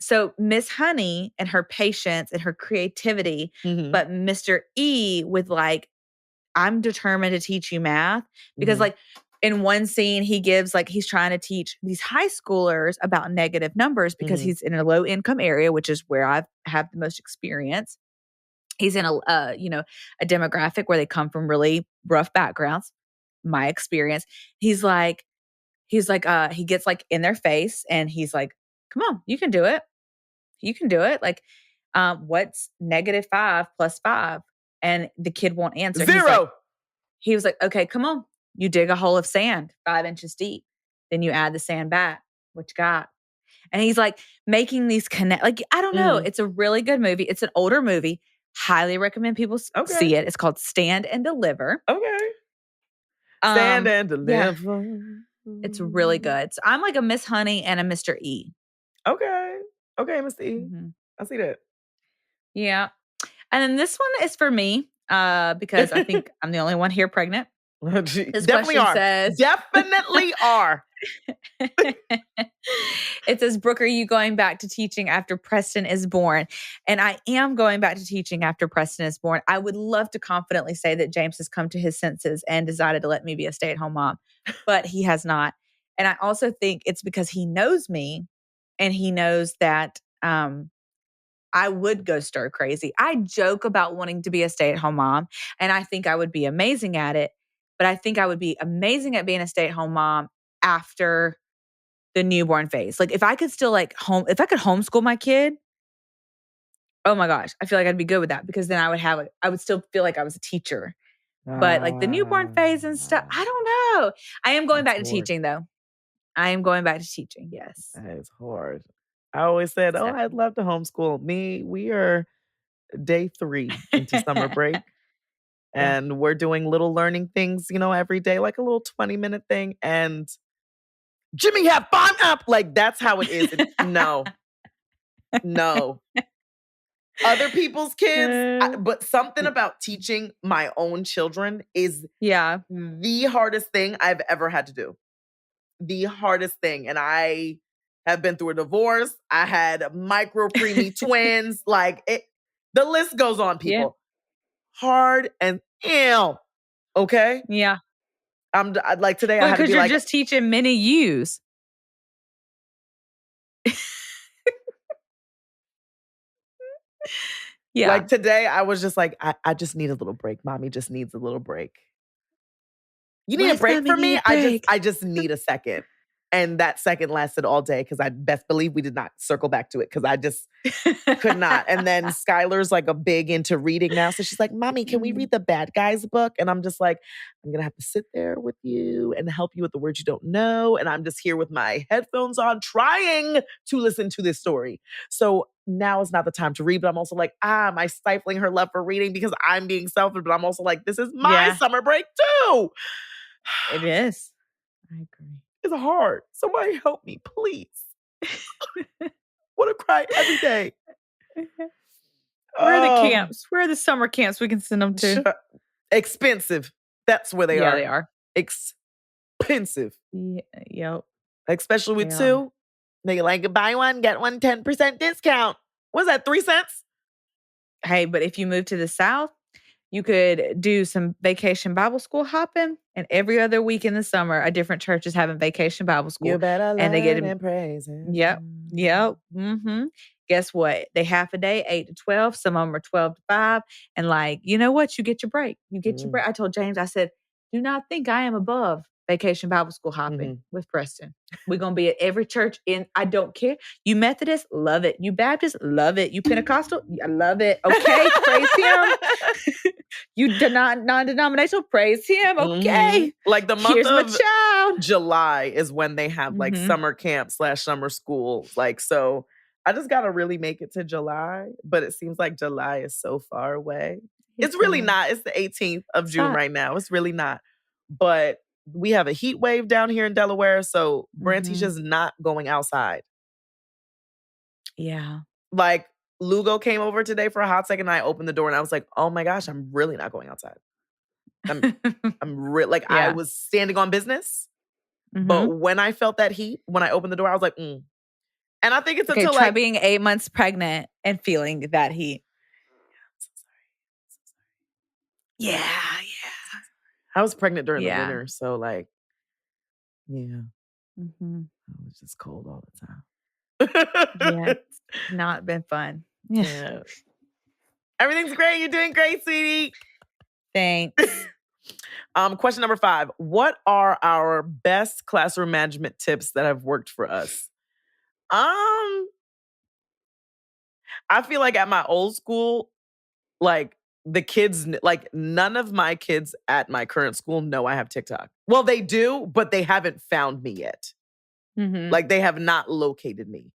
so Miss Honey and her patience and her creativity, but Mr. E with I'm determined to teach you math. Because in one scene, he gives he's trying to teach these high schoolers about negative numbers because he's in a low income area, which is where I have the most experience. He's in a demographic where they come from really rough backgrounds. My experience. He gets in their face and he's like, come on, you can do it. You can do it. What's -5 + 5? And the kid won't answer. 0. He was like, okay, come on. You dig a hole of sand 5 inches deep. Then you add the sand back. What you got? And he's like making these connect. Like, I don't know. It's a really good movie. It's an older movie. Highly recommend people see it. It's called Stand and Deliver. Okay. Stand and Deliver. Yeah. It's really good. So I'm like a Miss Honey and a Mr. E. Okay. Okay, Mr. E. I see that. Yeah. And then this one is for me because I think I'm the only one here pregnant. This Definitely are. Says, Definitely are. It says, Brooke, are you going back to teaching after Preston is born? And I am going back to teaching after Preston is born. I would love to confidently say that James has come to his senses and decided to let me be a stay-at-home mom, but he has not. And I also think it's because he knows me and he knows that I would go stir crazy. I joke about wanting to be a stay-at-home mom, and I think I would be amazing at it, but I think I would be amazing at being a stay-at-home mom after the newborn phase. Like if I could still if I could homeschool my kid, oh my gosh, I feel like I'd be good with that because then I would still feel like I was a teacher. But like the newborn phase and stuff, I don't know. I am going back to teaching though. I am going back to teaching. Yes. That is hard. I always said, I'd love to homeschool. We are day 3 into summer break. And we're doing little learning things, every day, like a little 20-minute thing. And Jimmy, have fun up. Like, that's how it is. No. Other people's kids, but something about teaching my own children is the hardest thing I've ever had to do. The hardest thing. And I have been through a divorce. I had micro preemie twins. Like, the list goes on, people. Yeah. Hard and ill. Okay? Yeah. I'm like today I had to be because you're just teaching mini yous. Yeah. Like today I was just like, I just need a little break. Mommy just needs a little break. You need a break for me? I just need a second. And that second lasted all day because I best believe we did not circle back to it because I just could not. And then Skylar's like a big into reading now. So she's like, Mommy, can we read the bad guys book? And I'm just like, I'm going to have to sit there with you and help you with the words you don't know. And I'm just here with my headphones on trying to listen to this story. So now is not the time to read. But I'm also like, am I stifling her love for reading because I'm being selfish? But I'm also like, this is my summer break too. It is. I agree. It's hard. Somebody help me, please. Want to cry every day. Where are the camps? Where are the summer camps we can send them to? Expensive. That's where they are. Yeah, they are. Expensive. Yep. Especially with 2. They like buy one, get one 10% discount. What's that, 3 cents? Hey, but if you move to the South, you could do some vacation Bible school hopping, and every other week in the summer, a different church is having vacation Bible school. You better learn and praise Him. Yep. Mm-hmm. Guess what? They half a day, 8 to 12. Some of them are 12 to 5. And like, you know what? You get your break. You get your break. I told James, I said, do not think I am above vacation Bible school hopping with Preston. We're going to be at every church I don't care. You Methodist, love it. You Baptist, love it. You Pentecostal, I love it. Okay, praise Him. You non-denominational, praise Him. Okay. Like the month Here's of my child. July is when they have like summer camp / summer school. Like, so I just got to really make it to July, but it seems like July is so far away. It's really not. It's the 18th of June right now. It's really not. But we have a heat wave down here in Delaware, so Branty's just not going outside. Yeah. Like, Lugo came over today for a hot second, and I opened the door, and I was like, oh my gosh, I'm really not going outside. I was standing on business, but when I felt that heat, when I opened the door, I was like, And I think it's until try being 8 months pregnant and feeling that heat. I'm so sorry. Yeah. I was pregnant during the winter, so like, I was just cold all the time. It's not been fun. Yeah. Everything's great. You're doing great, sweetie. Thanks. Question number 5. What are our best classroom management tips that have worked for us? I feel like at my old school, like the kids, like none of my kids at my current school know I have TikTok. Well, they do, but they haven't found me yet. Like they have not located me.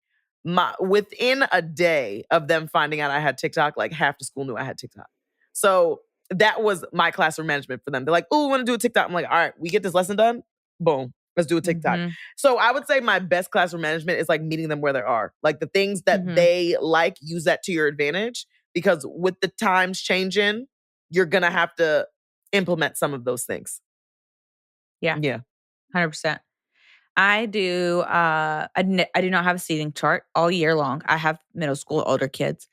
within a day of them finding out I had TikTok, like half the school knew I had TikTok. So that was my classroom management for them. They're like, "Oh, we want to do a TikTok." I'm like, "All right, we get this lesson done. Boom, let's do a TikTok." Mm-hmm. So I would say my best classroom management is like meeting them where they are. Like the things that they like, use that to your advantage, because with the times changing, you're gonna have to implement some of those things. Yeah. Yeah. 100%. I do not have a seating chart all year long. I have middle school older kids.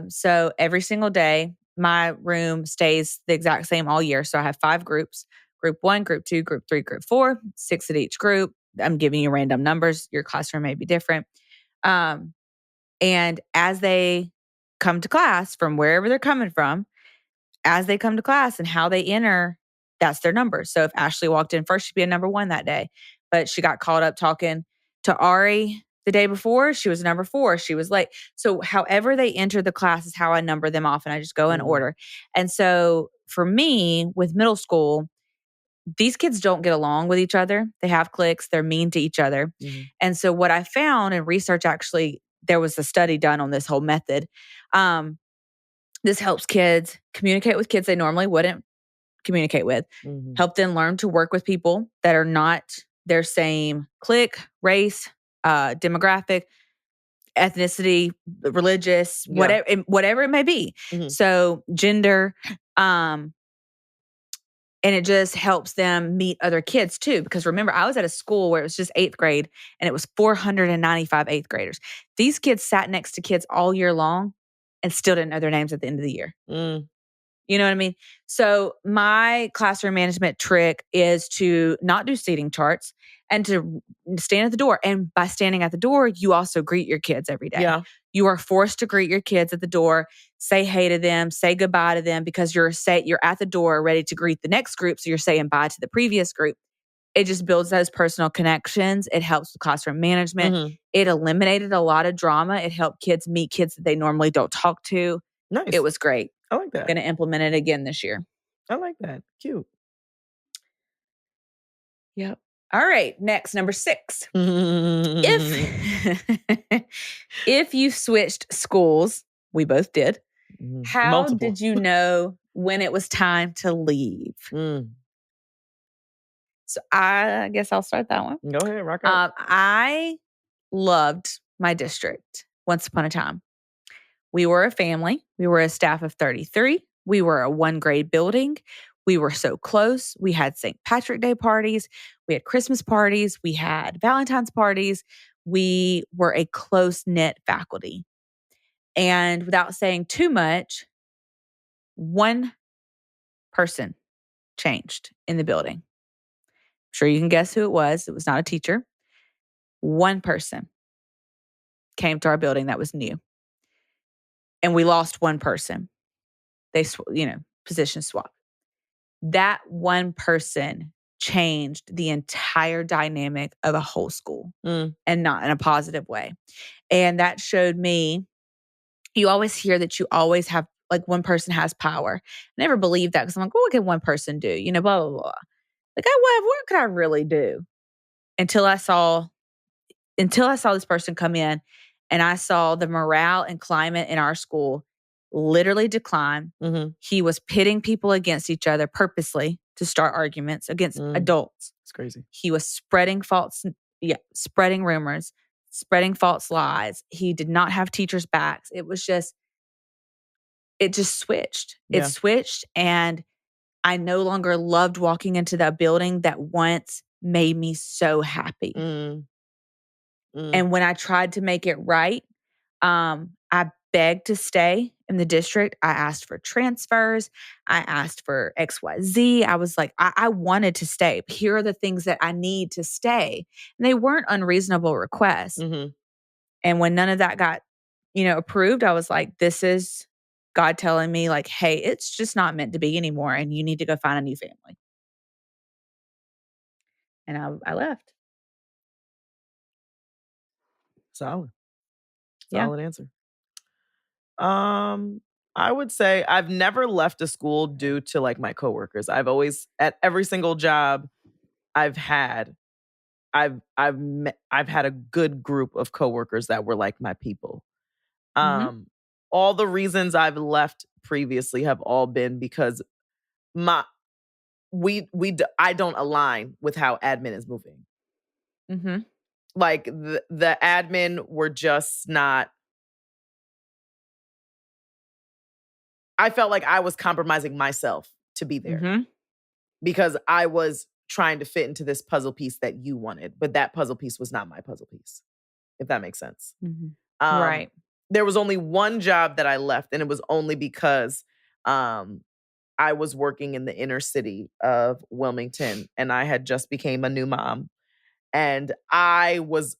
So every single day, my room stays the exact same all year. So I have 5 groups: group 1, group 2, group 3, group 4, 6 at each group. I'm giving you random numbers. Your classroom may be different. And as they come to class from wherever they're coming from, as they come to class and how they enter, that's their number. So if Ashley walked in first, she'd be a number 1 that day. But she got caught up talking to Ari the day before. She was a number 4. She was late. So however they enter the class is how I number them off, and I just go in order. And so for me, with middle school, these kids don't get along with each other. They have cliques. They're mean to each other. And so what I found in research, actually, there was a study done on this whole method. This helps kids communicate with kids they normally wouldn't communicate with, help them learn to work with people that are not their same clique, race, demographic, ethnicity, religious, whatever it may be. So gender, and it just helps them meet other kids too. Because remember, I was at a school where it was just 8th grade and it was 495 8th graders. These kids sat next to kids all year long and still didn't know their names at the end of the year. You know what I mean? So my classroom management trick is to not do seating charts and to stand at the door. And by standing at the door, you also greet your kids every day. Yeah. You are forced to greet your kids at the door, say hey to them, say goodbye to them, because you're at the door ready to greet the next group. So you're saying bye to the previous group. It just builds those personal connections. It helps with classroom management. It eliminated a lot of drama. It helped kids meet kids that they normally don't talk to. Nice. It was great. I like that. Going to implement it again this year. I like that. Cute. Yep. All right. Next, number 6. If you switched schools, we both did. How did you know when it was time to leave? So I guess I'll start that one. Go ahead, rock out. I loved my district once upon a time. We were a family. We were a staff of 33. We were a 1-grade building. We were so close. We had St. Patrick's Day parties. We had Christmas parties. We had Valentine's parties. We were a close-knit faculty. And without saying too much, one person changed in the building. I'm sure you can guess who it was. It was not a teacher. One person came to our building that was new. And we lost one person. They, position swap. That one person changed the entire dynamic of a whole school, and not in a positive way. And that showed me, you always hear that you always have, like, one person has power. I never believed that, because I'm like, what can one person do? Blah, blah, blah. Like, what could I really do? Until I saw this person come in, and I saw the morale and climate in our school literally decline. He was pitting people against each other purposely to start arguments against adults. It's crazy. He was spreading rumors, spreading false lies. He did not have teachers' backs. It just switched. Yeah. It switched, and I no longer loved walking into that building that once made me so happy. And when I tried to make it right, I begged to stay in the district. I asked for transfers. I asked for XYZ. I was like, I wanted to stay. Here are the things that I need to stay. And they weren't unreasonable requests. And when none of that got, approved, I was like, this is God telling me, like, hey, it's just not meant to be anymore, and you need to go find a new family. And I left. Solid. Yeah. Solid answer. I would say I've never left a school due to, like, my coworkers. I've always, at every single job I've had, I've had a good group of coworkers that were like my people. All the reasons I've left previously have all been because I don't align with how admin is moving. Like the admin were just not. I felt like I was compromising myself to be there because I was trying to fit into this puzzle piece that you wanted, but that puzzle piece was not my puzzle piece, if that makes sense. Right. There was only one job that I left, and it was only because I was working in the inner city of Wilmington, and I had just became a new mom. And I was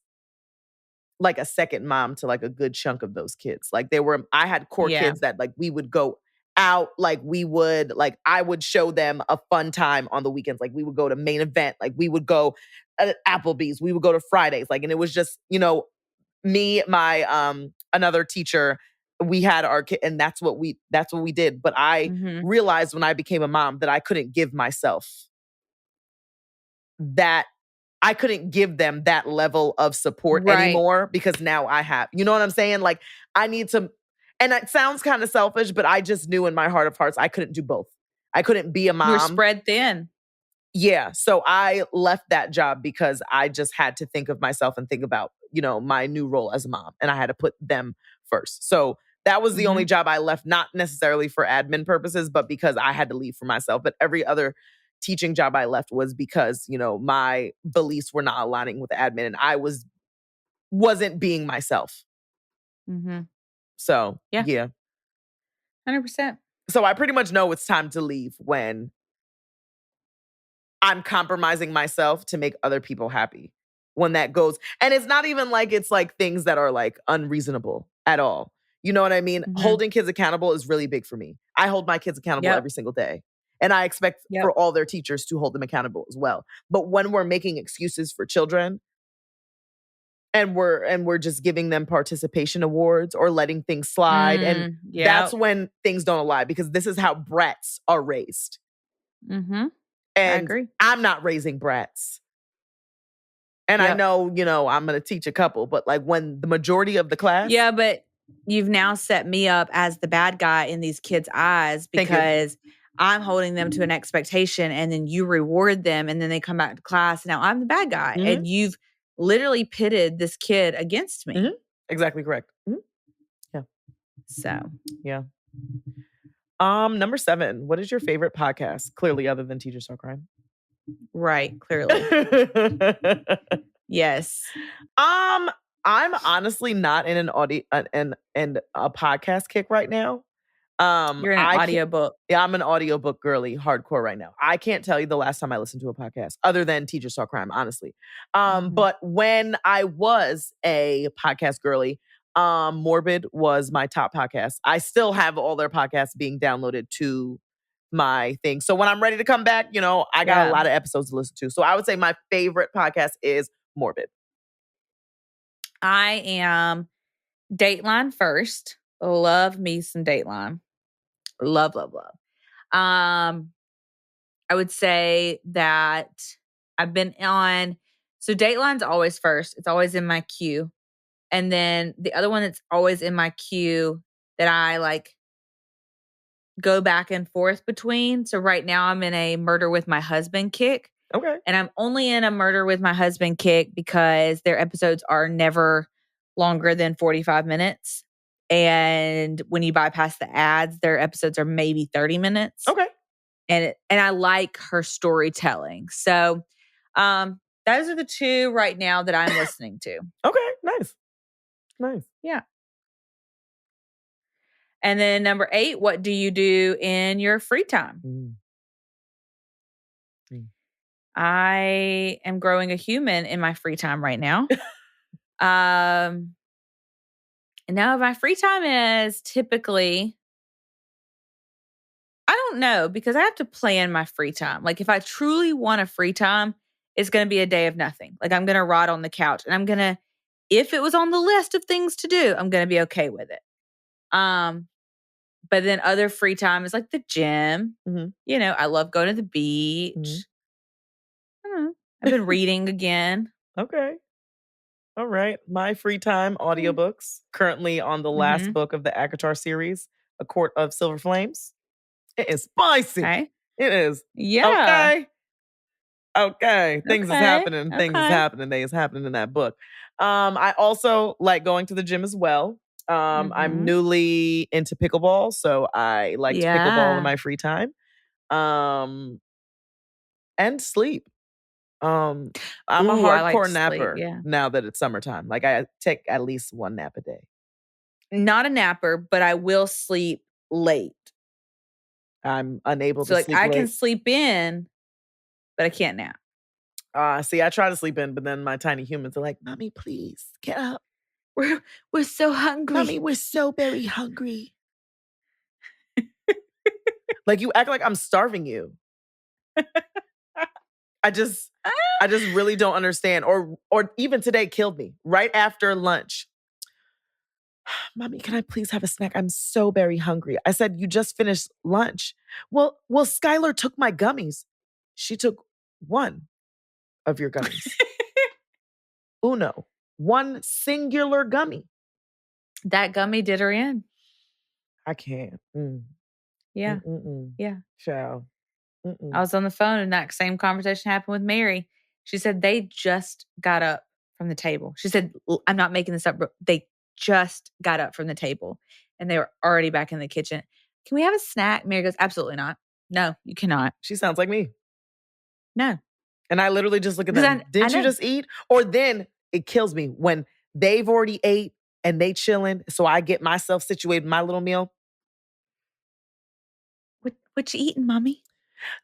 like a second mom to like a good chunk of those kids. Like I had core kids that like we would go out, I would show them a fun time on the weekends. Like we would go to Main Event, like we would go Applebee's, we would go to Fridays. Like, and it was just, me, my another teacher, we had our kid, and that's what we did. But I realized when I became a mom that I couldn't give myself that. I couldn't give them that level of support anymore because now I have, you know what I'm saying? Like I need to, and it sounds kind of selfish, but I just knew in my heart of hearts, I couldn't do both. I couldn't be a mom. You're spread thin. Yeah. So I left that job because I just had to think of myself and think about, my new role as a mom, and I had to put them first. So that was the only job I left, not necessarily for admin purposes, but because I had to leave for myself. But every other teaching job I left was because, my beliefs were not aligning with admin, and I wasn't being myself. So, yeah. 100%. So I pretty much know it's time to leave when I'm compromising myself to make other people happy. When that goes, and it's not even like it's like things that are like unreasonable at all. You know what I mean? Holding kids accountable is really big for me. I hold my kids accountable every single day. And I expect for all their teachers to hold them accountable as well. But when we're making excuses for children and we're just giving them participation awards or letting things slide, and that's when things don't align, because this is how brats are raised. And I agree. I'm not raising brats. And I know, I'm going to teach a couple, but like when the majority of the class. Yeah, but you've now set me up as the bad guy in these kids' eyes because I'm holding them to an expectation, and then you reward them, and then they come back to class. Now I'm the bad guy, and you've literally pitted this kid against me. Exactly correct. Yeah. So. Yeah. Number 7, what is your favorite podcast? Clearly other than Teachers Talk Crime. Right. Clearly. Yes. I'm honestly not in an audio and a podcast kick right now. You're in an audiobook. Yeah, I'm an audiobook girly, hardcore right now. I can't tell you the last time I listened to a podcast other than Teachers Talk Crime, honestly. But when I was a podcast girly, Morbid was my top podcast. I still have all their podcasts being downloaded to my thing. So when I'm ready to come back, I got a lot of episodes to listen to. So I would say my favorite podcast is Morbid. I am Dateline first. Love me some Dateline. Love. I would say that I've been on, so Dateline's always first. It's always in my queue. And then the other one that's always in my queue that I like go back and forth between. So right now I'm in a Murder with My Husband kick. Okay. And I'm only in a Murder with My Husband kick because their episodes are never longer than 45 minutes. And when you bypass the ads, their episodes are maybe 30 minutes. Okay. And I like her storytelling. So those are the two right now that I'm listening to. Okay. Nice. Yeah. And then number 8, what do you do in your free time? I am growing a human in my free time right now. And now my free time is typically, I don't know, because I have to plan my free time. Like if I truly want a free time, it's going to be a day of nothing. Like I'm going to rot on the couch, and I'm going to, if it was on the list of things to do, I'm going to be okay with it. But then other free time is like the gym. I love going to the beach. I don't know. I've been reading again. Okay. All right. My free time audiobooks, currently on the last book of the ACOTAR series, A Court of Silver Flames. It is spicy. Okay. It is. Yeah. Okay. Things is happening. Things is happening. They is happening in that book. I also like going to the gym as well. I'm newly into pickleball, so I like to pickleball in my free time. And sleep. I'm a I like hardcore to sleep, napper yeah. now that it's summertime. Like I take at least one nap a day. Not a napper, but I will sleep late. I'm unable So to like sleep I late. can sleep in, but I can't nap. See, I try to sleep in, but then my tiny humans are like, "Mommy, please get up. We're so hungry. Mommy, we're so very hungry." Like you act like I'm starving you. I just really don't understand. Or even today killed me right after lunch. "Mommy, can I please have a snack? I'm so very hungry." I said, "You just finished lunch." Well, Skylar took my gummies. She took one of your gummies. Uno. One singular gummy. That gummy did her in. I can't. Yeah. Yeah. Child. I was on the phone and that same conversation happened with Mary. She said they just got up from the table. She said, I'm not making this up, but they just got up from the table and they were already back in the kitchen. Can we have a snack? Mary goes, absolutely not. No, you cannot. She sounds like me. No. And I literally just look at them. Didn't you just eat? Or then it kills me when they've already ate and they chilling. So I get myself situated, my little meal. What you eating, mommy?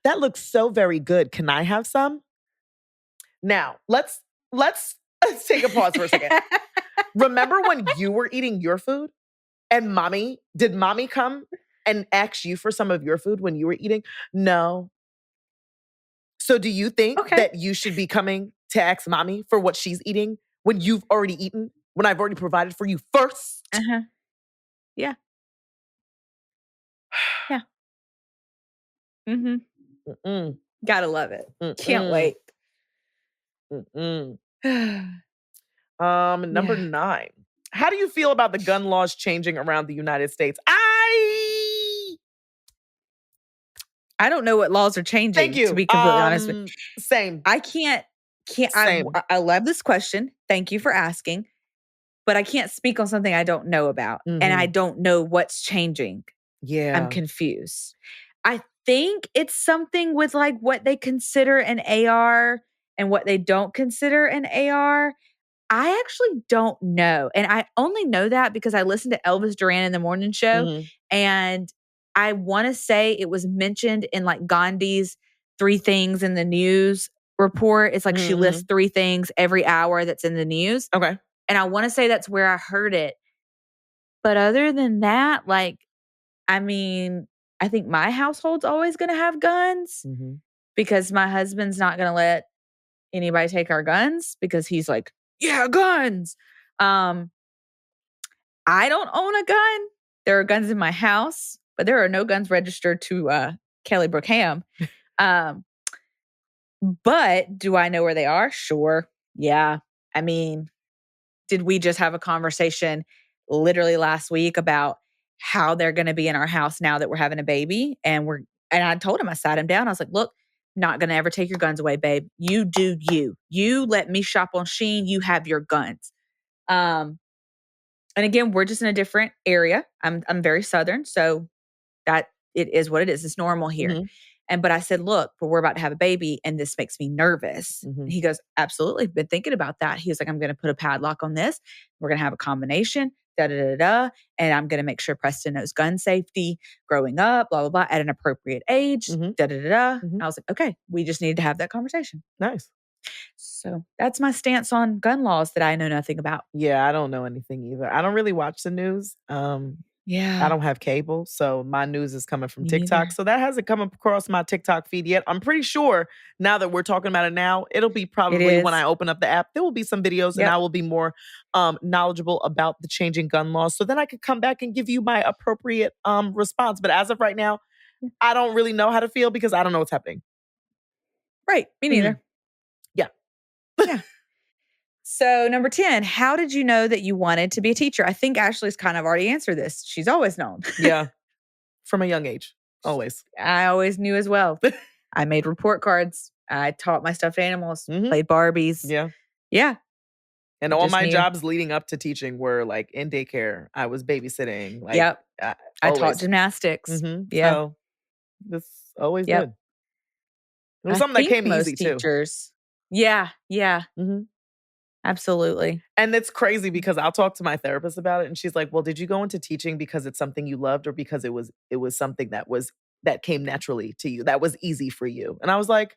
That looks so very good. Can I have some? Now, let's take a pause for a second. Remember when you were eating your food and did mommy come and ask you for some of your food when you were eating? No. So do you think that you should be coming to ask mommy for what she's eating when you've already eaten, when I've already provided for you first? Yeah. Yeah. Gotta love it. Can't wait. Number 9. How do you feel about the gun laws changing around the United States? I don't know what laws are changing. Thank you. To be completely honest with you. Same. I can't. Same. I love this question. Thank you for asking. But I can't speak on something I don't know about. And I don't know what's changing. Yeah. I'm confused. I think it's something with like what they consider an AR and what they don't consider an AR. I actually don't know. And I only know that because I listened to Elvis Duran in the morning show. And I want to say it was mentioned in like Gandhi's 3 things in the news report. It's like she lists 3 things every hour that's in the news. Okay. And I want to say that's where I heard it. But other than that, like, I mean, I think my household's always going to have guns because my husband's not going to let anybody take our guns because he's like, yeah, guns. I don't own a gun. There are guns in my house, but there are no guns registered to Kelly Brooke Ham. But do I know where they are? Sure. Yeah. I mean, did we just have a conversation literally last week about how they're going to be in our house now that we're having a baby? And I told him, I sat him down. I was like, look, not going to ever take your guns away, babe. You do you. You let me shop on Shein. You have your guns. And again, we're just in a different area. I'm very Southern, so that it is what it is. It's normal here. But I said, look, but we're about to have a baby and this makes me nervous. And he goes, absolutely. Been thinking about that. He was like, I'm going to put a padlock on this. We're going to have a combination, and I'm going to make sure Preston knows gun safety growing up, blah, blah, blah, at an appropriate age, I was like, okay, we just needed to have that conversation. Nice. So that's my stance on gun laws that I know nothing about. Yeah, I don't know anything either. I don't really watch the news. Yeah. I don't have cable, so my news is coming from TikTok. So that hasn't come across my TikTok feed yet. I'm pretty sure now that we're talking about it now, it'll be probably when I open up the app, there will be some videos and I will be more knowledgeable about the changing gun laws. So then I could come back and give you my appropriate response. But as of right now, I don't really know how to feel because I don't know what's happening. Right. Me neither. Yeah. Yeah. So number 10, how did you know that you wanted to be a teacher? I think Ashley's kind of already answered this. She's always known. Yeah. From a young age. Always. I always knew as well. I made report cards. I taught my stuffed animals, played Barbies. Yeah. Yeah. And all my jobs leading up to teaching were like in daycare. I was babysitting. Like, yep. I taught gymnastics. Yeah. So this always good. It was something that came easy teachers, too. Yeah. Yeah. Absolutely. And it's crazy because I'll talk to my therapist about it and she's like, well, did you go into teaching because it's something you loved or because it was something that came naturally to you, that was easy for you? And I was like,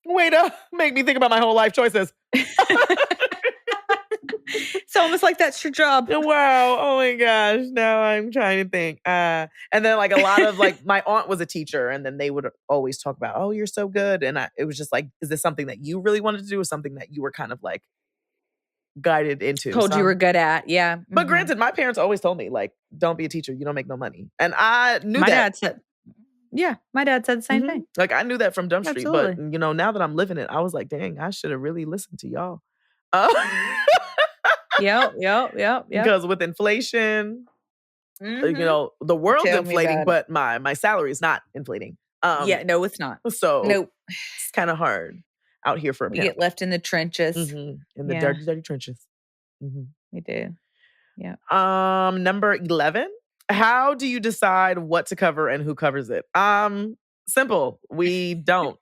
way to make me think about my whole life choices. It's almost like that's your job. Wow. Oh my gosh. Now I'm trying to think. And then like a lot of like my aunt was a teacher and then they would always talk about, oh, you're so good. And it was just like, is this something that you really wanted to do or something that you were kind of like guided into? Told you were good at. Yeah. But granted, my parents always told me like, don't be a teacher. You don't make no money. And I knew that. My dad said the same thing. Like I knew that from Dumb Street. Absolutely. But you know, now that I'm living it, I was like, dang, I should have really listened to y'all. Yep. Because with inflation, you know, the world's inflating, but my salary is not inflating. No, it's not. So it's kind of hard out here for a parent. We get left in the trenches. In the dirty, dirty trenches. We do. Yeah. Number 11. How do you decide what to cover and who covers it? Simple. We don't.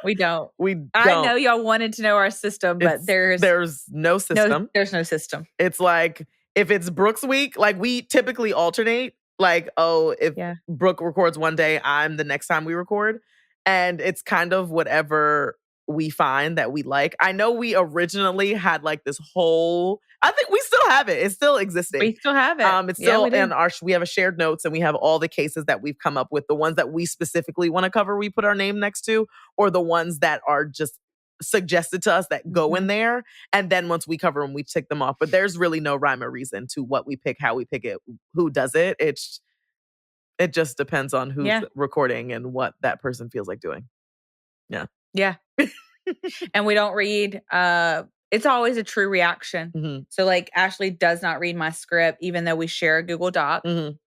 We don't. I know y'all wanted to know our system, but there's no system. There's no system. It's like if it's Brooke's week, like we typically alternate. Like, if Brooke records one day, I'm the next time we record. And it's kind of whatever we find that we like. I know we originally had like this whole, I think we still have it. It's still existing. We still have it. It's still in we have a shared notes and we have all the cases that we've come up with. The ones that we specifically want to cover, we put our name next to, or the ones that are just suggested to us that go in there. And then once we cover them, we tick them off. But there's really no rhyme or reason to what we pick, how we pick it, who does it. It just depends on who's recording and what that person feels like doing. Yeah. Yeah. And we don't read, it's always a true reaction. So like Ashley does not read my script, even though we share a Google Doc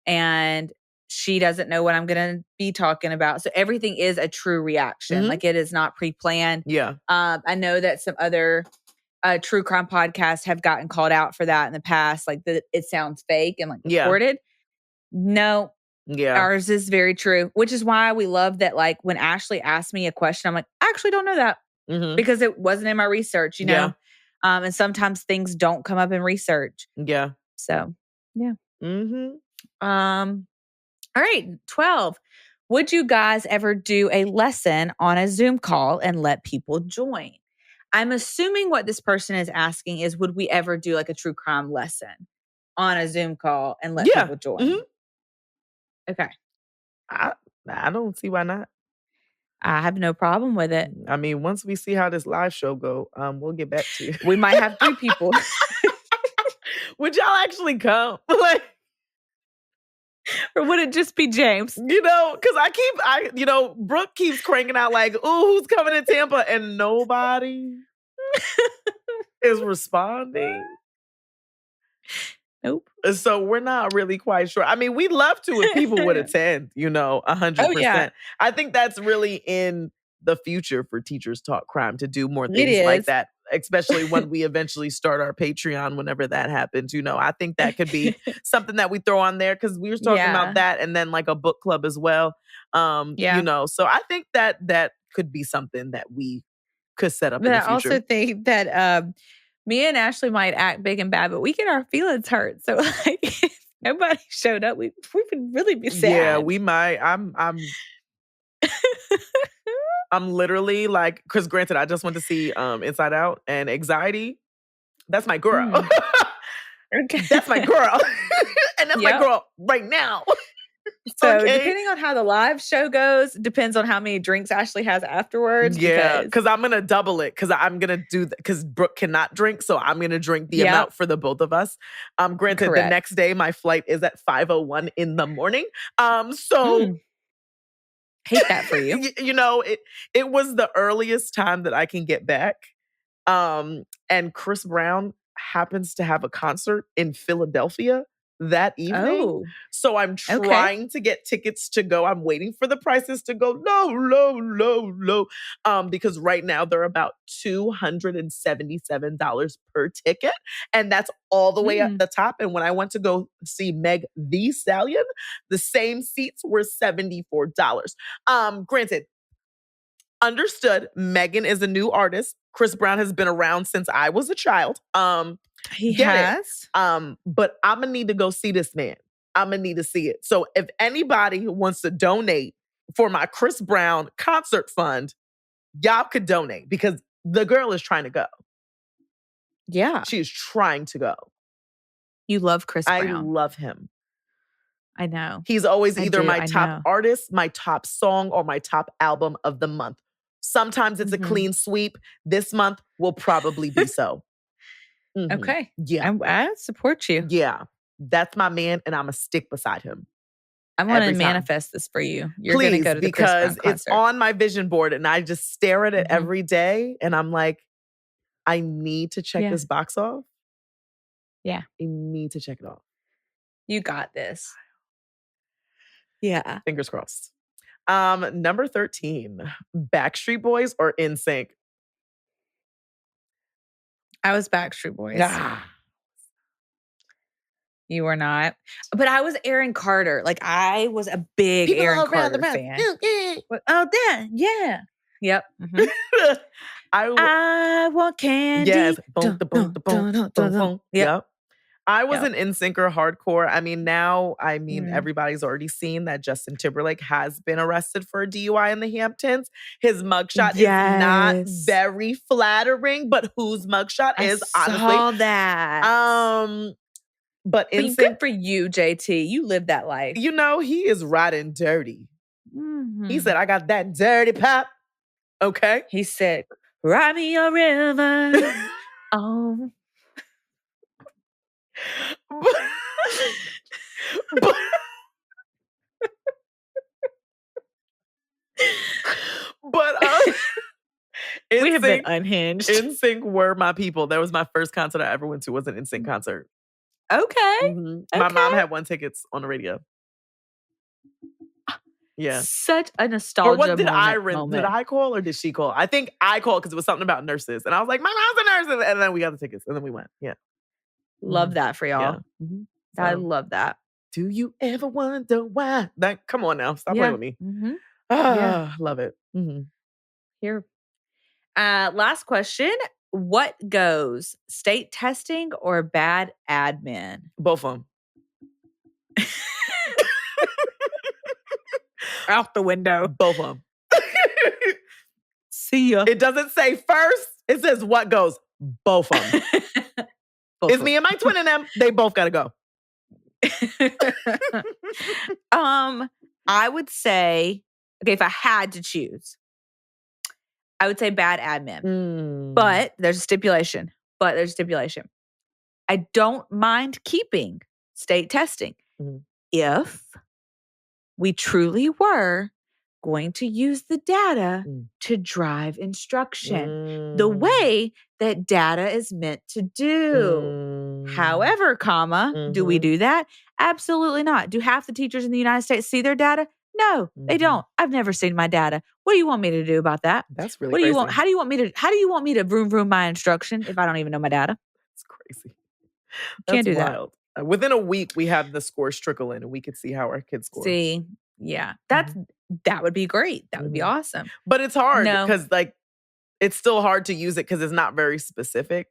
and she doesn't know what I'm going to be talking about. So everything is a true reaction. Like it is not pre-planned. Yeah. I know that some other true crime podcasts have gotten called out for that in the past. Like that it sounds fake and like recorded. No. Yeah. Ours is very true, which is why we love that. Like when Ashley asked me a question, I'm like, I actually don't know that because it wasn't in my research, you know? And sometimes things don't come up in research. Yeah. So, yeah. All right. 12. Would you guys ever do a lesson on a Zoom call and let people join? I'm assuming what this person is asking is, would we ever do like a true crime lesson on a Zoom call and let people join? Okay. I don't see why not. I have no problem with it. I mean, once we see how this live show go, we'll get back to you. We might have 3 people. Would y'all actually come? Like, or would it just be James? You know, because Brooke keeps cranking out like, ooh, who's coming to Tampa? And nobody is responding. Nope. So we're not really quite sure. I mean, we'd love to if people would attend, 100%. Oh, yeah. I think that's really in the future for Teachers Talk Crime to do more things like that, especially when we eventually start our Patreon, whenever that happens. I think that could be something that we throw on there because we were talking about that and then like a book club as well. So I think that could be something that we could set up in the future. I also think that me and Ashley might act big and bad, but we get our feelings hurt. So like if nobody showed up, we would really be sad. Yeah, we might. I'm literally like, because granted, I just went to see Inside Out and Anxiety. That's my girl. Okay. That's my girl. And that's my girl right now. So depending on how the live show goes, depends on how many drinks Ashley has afterwards. Yeah, because I'm going to double it because I'm going to do that because Brooke cannot drink. So I'm going to drink the amount for the both of us. Granted, the next day, my flight is at 5:01 in the morning. Hate that for you. You know, it was the earliest time that I can get back. And Chris Brown happens to have a concert in Philadelphia that evening. Oh, So I'm trying to get tickets to go. I'm waiting for the prices to go low. Because right now they're about $277 per ticket. And that's all the way at the top. And when I went to go see Meg Thee Stallion, the same seats were $74. Granted, understood, Megan is a new artist. Chris Brown has been around since I was a child. He has. But I'm gonna need to go see this man. I'm gonna need to see it. So if anybody wants to donate for my Chris Brown concert fund, y'all could donate because the girl is trying to go. Yeah. She is trying to go. You love Chris Brown. I love him. I know. He's always either my top artist, my top song, or my top album of the month. Sometimes it's a clean sweep. This month will probably be so. Okay. Yeah. I support you. Yeah. That's my man, and I'm going to stick beside him. I'm going to manifest this for you. You're going to go to the Chris Brown concert. It's on my vision board, and I just stare at it every day, and I'm like, I need to check this box off. Yeah. I need to check it off. You got this. Yeah. Fingers crossed. Number 13, Backstreet Boys or NSYNC? I was Backstreet Boys. You were not. But I was Aaron Carter. Like, I was a big Aaron Carter fan. Oh, yeah. Yep. I want candy. Yes. Yep. I was an NSYNCer hardcore. I mean, now, everybody's already seen that Justin Timberlake has been arrested for a DUI in the Hamptons. His mugshot is not very flattering, but whose mugshot is, honestly. I saw that. But NSYNC, good for you, JT. You live that life. You know, he is riding dirty. He said, I got that dirty pop. Okay. He said, ride me a river. Oh. But we have been unhinged. NSYNC were my people. That was my first concert I ever went to, was an NSYNC concert. Okay. My mom had won tickets on the radio. Yeah. Such a nostalgia moment. Did I call or did she call? I think I called because it was something about nurses. And I was like, my mom's a nurse. And then we got the tickets. And then we went. Yeah. Love that for y'all. Yeah. So, I love that. Do you ever wonder why? Come on now. Stop playing with me. Love it. Here. Last question. What goes? State testing or bad admin? Both of them. Out the window. Both of them. See ya. It doesn't say first. It says what goes. Both of them. It's me and my twin and them. They both got to go. I would say, okay, if I had to choose, I would say bad admin. But there's a stipulation. I don't mind keeping state testing if we truly were going to use the data to drive instruction the way that data is meant to do. However, do we do that? Absolutely not. Do half the teachers in the United States see their data? No, they don't. I've never seen my data. What do you want me to do about that? That's really crazy. You want? How do you want me to vroom vroom my instruction if I don't even know my data? It's crazy. Can't do wild. That. Within a week, we have the scores trickle in, and we could see how our kids score. See, yeah, that would be great. That would be awesome. But it's hard because it's still hard to use it because it's not very specific.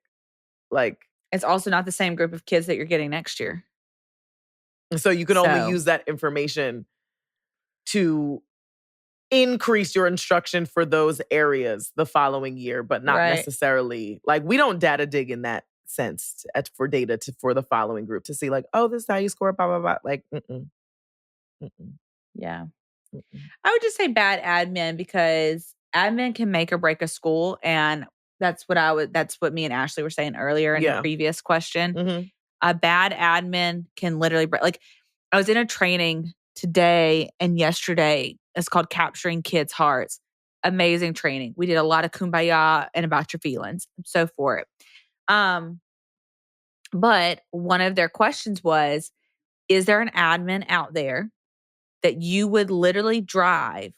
It's also not the same group of kids that you're getting next year. So you can only use that information to increase your instruction for those areas the following year, but not necessarily, we don't data dig in that sense for data for the following group to see this is how you score, blah, blah, blah. Yeah. I would just say bad admin because admin can make or break a school. And that's what me and Ashley were saying earlier in the previous question. A bad admin can literally break. I was in a training today and yesterday, It's called Capturing Kids' Hearts. Amazing training. We did a lot of kumbaya and about your feelings. I'm so for it. But one of their questions was, is there an admin out there that you would literally drive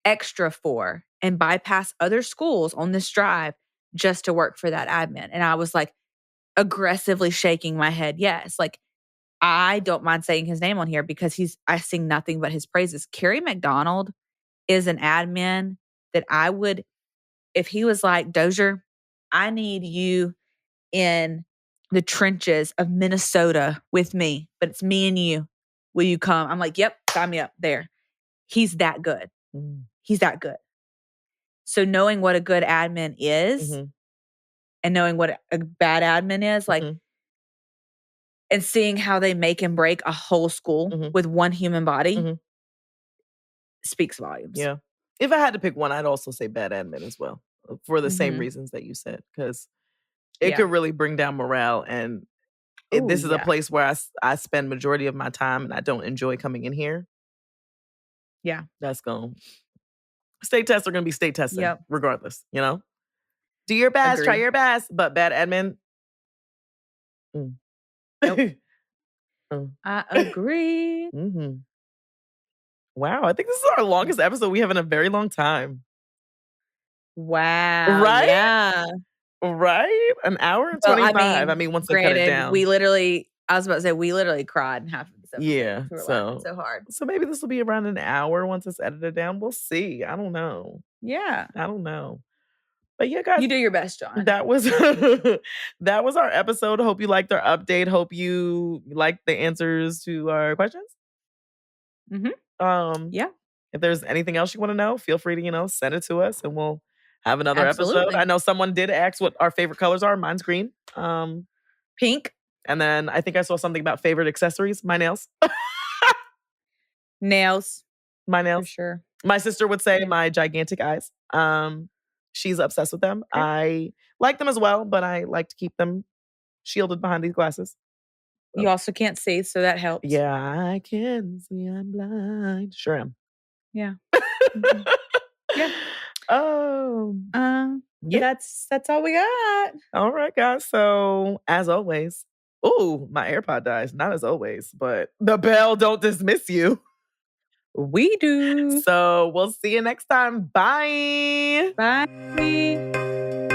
extra for and bypass other schools on this drive just to work for that admin? And I was like aggressively shaking my head. Yes. Like, I don't mind saying his name on here because I sing nothing but his praises. Kerry McDonald is an admin that I would, if he was like, Dozier, I need you in the trenches of Minnesota with me, but it's me and you. Will you come? I'm like, yep, sign me up there. He's that good. He's that good. So knowing what a good admin is and knowing what a bad admin is, like, and seeing how they make and break a whole school with one human body speaks volumes. Yeah. If I had to pick one, I'd also say bad admin as well, for the same reasons that you said, because it could really bring down morale. And this is a place where I spend majority of my time and I don't enjoy coming in here. Yeah. That's going. State tests are going to be state testing regardless, you know? Do your best, try your best, but bad admin. Nope. I agree. Wow, I think this is our longest episode we have in a very long time. Wow. Right? Yeah. Right? An hour and 25. I mean, once they cut it down. We literally cried in half of this episode. Yeah. We were laughing so hard. So maybe this will be around an hour once it's edited down. We'll see. I don't know. Yeah. I don't know. But yeah, guys. You do your best, John. That was our episode. Hope you liked our update. Hope you liked the answers to our questions. Yeah. If there's anything else you want to know, feel free to, send it to us and we'll have another episode. I know someone did ask what our favorite colors are. Mine's green. Pink. And then I think I saw something about favorite accessories. My nails. Nails. My nails. For sure. My sister would say my gigantic eyes. She's obsessed with them. Okay. I like them as well, but I like to keep them shielded behind these glasses. So. You also can't see, so that helps. Yeah, I can see. I'm blind. Sure am. Yeah. Yeah. Yeah. That's all we got. All right, guys. So as always, my AirPod dies. Not as always, but the bell don't dismiss you. We do. So we'll see you next time. Bye. Bye.